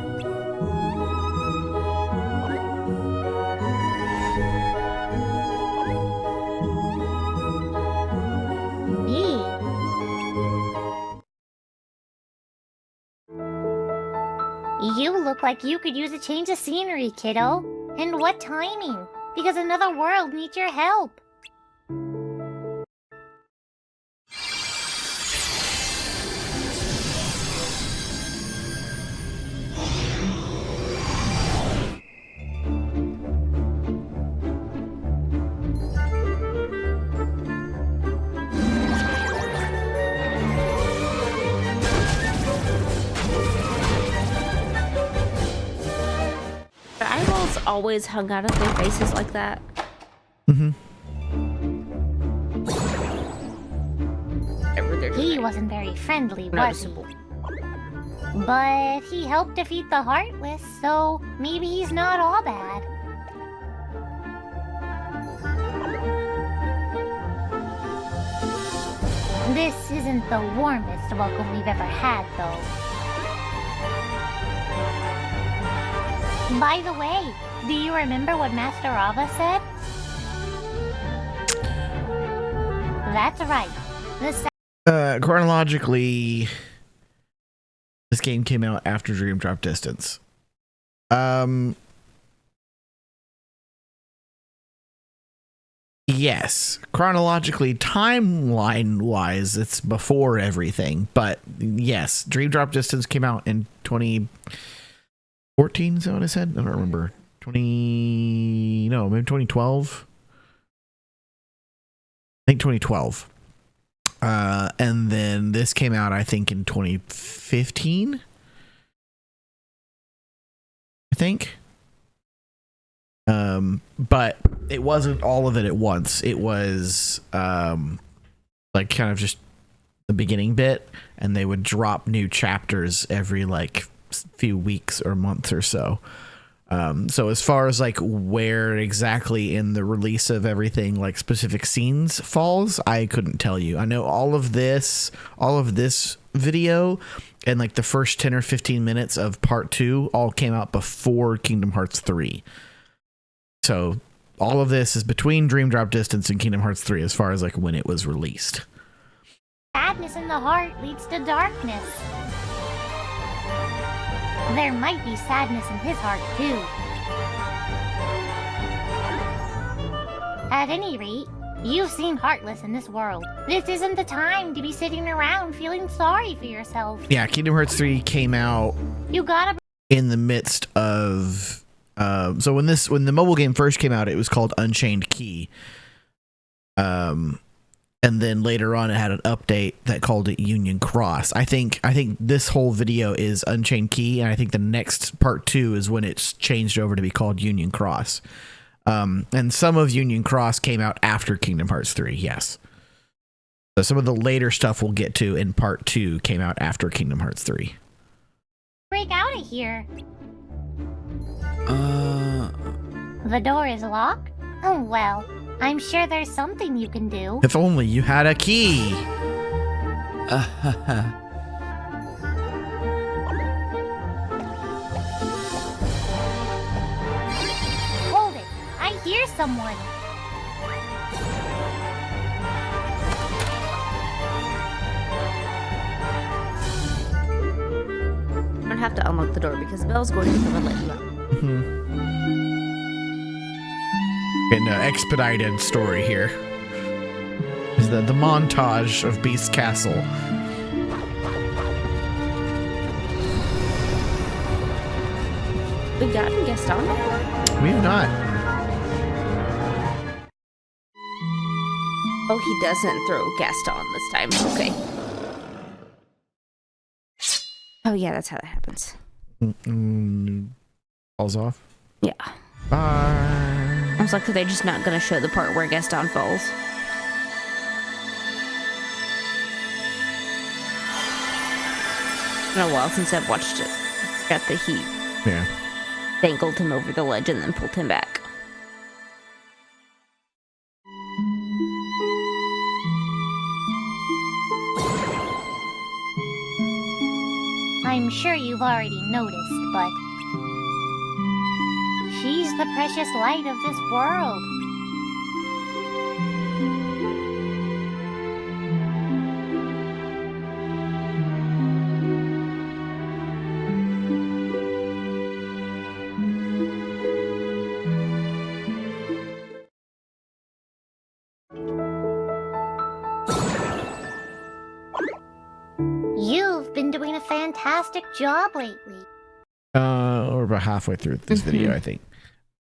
You look like you could use a change of scenery, kiddo. And what timing? Because another world needs your help. Their eyeballs always hung out of their faces like that. He wasn't very friendly, was he? But he helped defeat the Heartless, so maybe he's not all bad. This isn't the warmest welcome we've ever had, though. By the way, do you remember what Master Ava said? That's right. Chronologically, this game came out after Dream Drop Distance. Yes, chronologically, timeline-wise, it's before everything. But yes, Dream Drop Distance came out in 2014, is that what I said? I don't remember. Maybe 2012? I think 2012. And then this came out, I think, in 2015. I think. But it wasn't all of it at once. It was like kind of just the beginning bit, and they would drop new chapters every like few weeks or months or so. So as far as like where exactly in the release of everything like specific scenes falls, I couldn't tell you. I know all of this video and like the first 10 or 15 minutes of part 2 all came out before Kingdom Hearts 3. So all of this is between Dream Drop Distance and Kingdom Hearts 3 as far as like when it was released. Sadness in the heart leads to darkness. There might be sadness in his heart, too. At any rate, You seem heartless in this world. This isn't the time to be sitting around feeling sorry for yourself. Yeah, Kingdom Hearts 3 came out You gotta... in the midst of so when the mobile game first came out, it was called Unchained Key. And then later on it had an update that called it Union Cross. I think this whole video is Unchained Key, and I think the next part 2 is when it's changed over to be called Union Cross. And some of Union Cross came out after Kingdom Hearts 3, yes. So some of the later stuff we'll get to in part 2 came out after Kingdom Hearts 3. break out of here. The door is locked? Oh well, I'm sure there's something you can do. If only you had a key. Hold it, I hear someone. I'm gonna have to unlock the door because Belle's going to come and let you out. An expedited story here is the montage of Beast Castle. We gotten Gaston before? We have not. Oh, he doesn't throw Gaston this time. Okay. Oh yeah, that's how that happens. Falls off. Yeah. Bye. I was like, are they just not gonna show the part where Gaston falls? It's been a while since I've watched it. Got the heat. Yeah. Dangled him over the ledge and then pulled him back. I'm sure you've already noticed, but she's the precious light of this world. You've been doing a fantastic job lately. We're about halfway through this video, I think.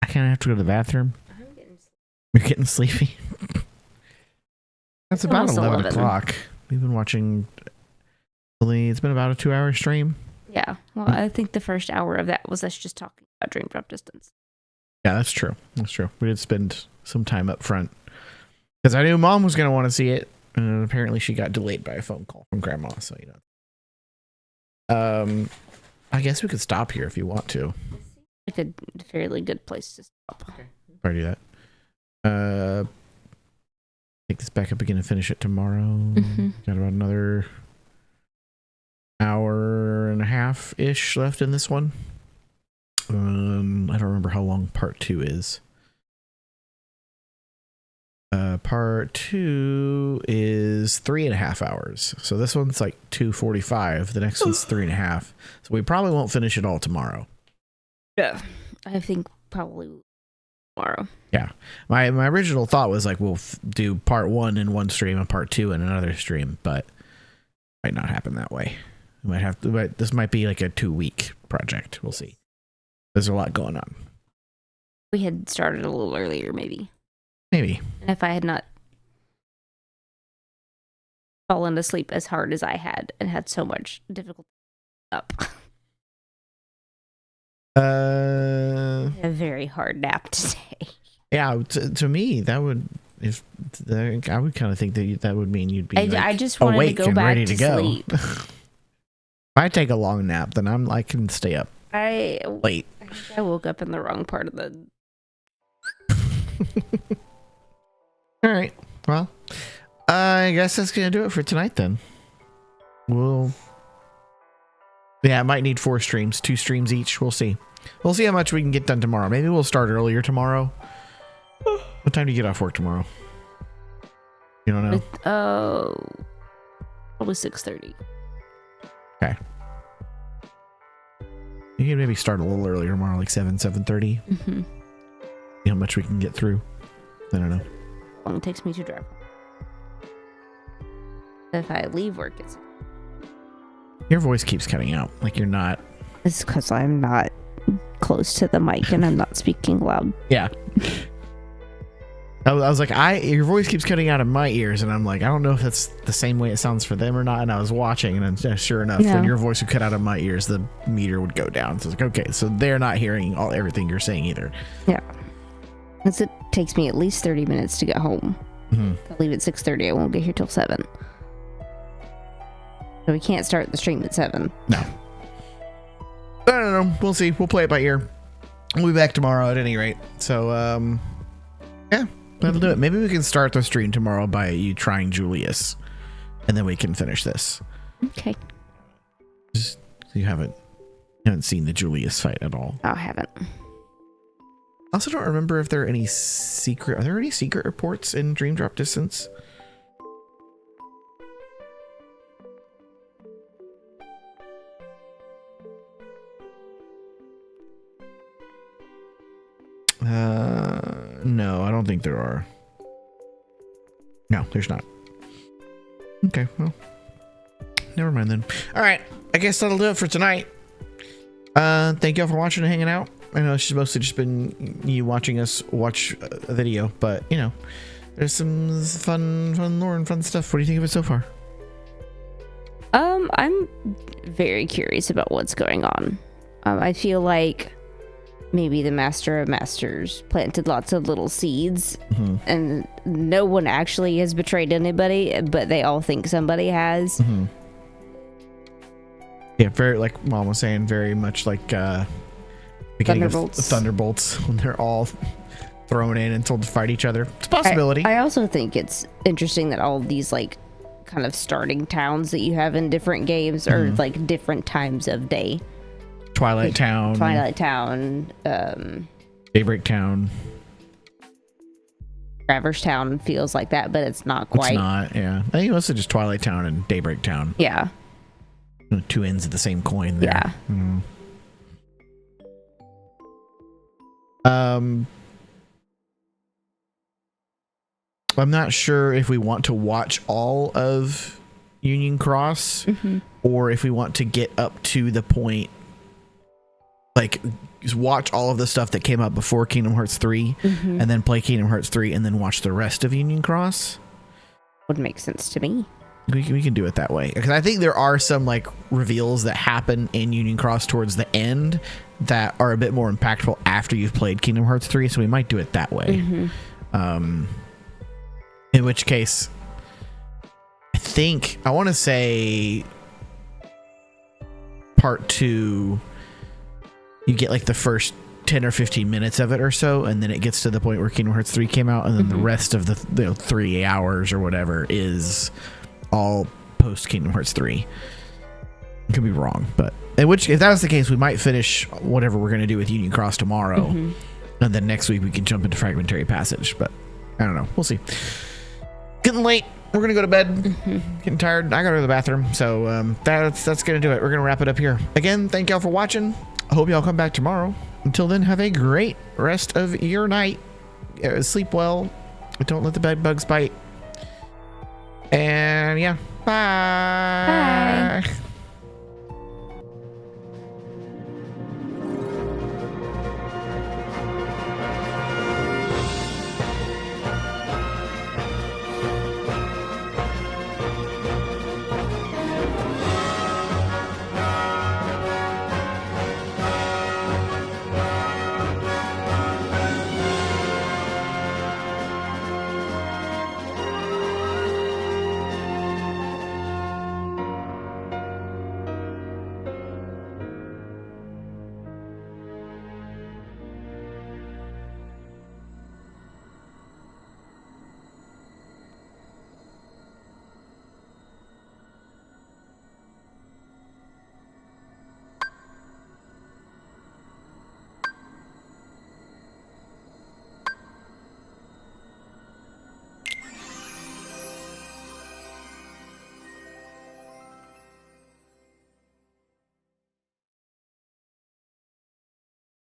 I kind of have to go to the bathroom. You're getting sleepy. That's about Almost 11 11. o'clock. We've been watching. It's been about a 2-hour stream. Yeah. Well, I think the first hour of that was us just talking about Dream Drop Distance. Yeah, that's true. That's true. We did spend some time up front because I knew Mom was going to want to see it, and apparently she got delayed by a phone call from Grandma. So I guess we could stop here if you want to. Like a fairly good place to stop. Okay. Probably do that. Take this back up again and finish it tomorrow. Got about another hour and a half ish left in this one. I don't remember how long part 2 is. Part 2 is 3.5 hours. So this one's like 2:45. The next one's 3.5. So we probably won't finish it all tomorrow. Yeah. I think probably tomorrow. Yeah. My original thought was like we'll do part 1 in one stream and part 2 in another stream, but it might not happen that way. We might have to. This might be like a 2-week project. We'll see. There's a lot going on. We had started a little earlier, maybe. Maybe. And if I had not fallen asleep as hard as I had and had so much difficulty up. A very hard nap today. Yeah, to me that would I would kind of think that would mean you'd be I just wanted to awake go and back ready to to go. sleep. If I take a long nap, then I can stay up late. I think I woke up in the wrong part of the. All right. Well, I guess that's gonna do it for tonight then. I might need 4 streams, 2 streams each. We'll see. We'll see how much we can get done tomorrow. Maybe we'll start earlier tomorrow. What time do you get off work tomorrow? You don't know? Probably 6:30. Okay. You can maybe start a little earlier tomorrow, like 7:30. Mm-hmm. See how much we can get through. I don't know. long it takes me to drive. If I leave work, it's... Your voice keeps cutting out. Like you're not... It's because I'm not close to the mic and I'm not speaking loud. Yeah. I was like, your voice keeps cutting out in my ears, and I'm like, I don't know if that's the same way it sounds for them or not. And I was watching, and sure enough, when your voice would cut out of my ears, the meter would go down. So I was like, okay, so they're not hearing everything you're saying either. Yeah. Because it takes me at least 30 minutes to get home. If I leave at 6:30, I won't get here till 7. So we can't start the stream at 7. No. I don't know. We'll see. We'll play it by ear. We'll be back tomorrow at any rate. So, yeah. That'll do it. Maybe we can start the stream tomorrow by you trying Julius, and then we can finish this. Okay. Just, you haven't seen the Julius fight at all. I haven't. I also don't remember if there are any secret. Are there any secret reports in Dream Drop Distance? No, I don't think there are. No, there's not. Okay, well, never mind then. All right, I guess that'll do it for tonight. Thank you all for watching and hanging out. I know it's mostly just been you watching us watch a video, but you know, there's some fun lore and fun stuff. What do you think of it so far? I'm very curious about what's going on. I feel like maybe the Master of Masters planted lots of little seeds, and no one actually has betrayed anybody, but they all think somebody has. Yeah, very, like Mom was saying, very much like beginning Thunderbolts. Of Thunderbolts, when they're all thrown in and told to fight each other. It's a possibility. I also think it's interesting that all these like kind of starting towns that you have in different games are like different times of day. Twilight Town, Daybreak Town, Traverse Town feels like that, but it's not quite. It's not, yeah. I think it's just Twilight Town and Daybreak Town. Yeah. Two ends of the same coin there. Yeah. I'm not sure if we want to watch all of Union Cross or if we want to get up to the point, like just watch all of the stuff that came out before Kingdom Hearts 3 and then play Kingdom Hearts 3 and then watch the rest of Union Cross. Would make sense to me. We can do it that way, because I think there are some like reveals that happen in Union Cross towards the end that are a bit more impactful after you've played Kingdom Hearts 3, so we might do it that way. In which case, I want to say part 2, you get like the first 10 or 15 minutes of it or so, and then it gets to the point where Kingdom Hearts 3 came out, and then the rest of the 3 hours or whatever is all post Kingdom Hearts 3. I could be wrong, but if that was the case, we might finish whatever we're going to do with Union Cross tomorrow, and then next week we can jump into Fragmentary Passage, but I don't know. We'll see. Getting late. We're gonna go to bed. Getting tired. I gotta go to the bathroom. So that's gonna do it. We're gonna wrap it up here. Again, thank y'all for watching. I hope y'all come back tomorrow. Until then, have a great rest of your night. Sleep well. Don't let the bed bugs bite. And yeah, bye.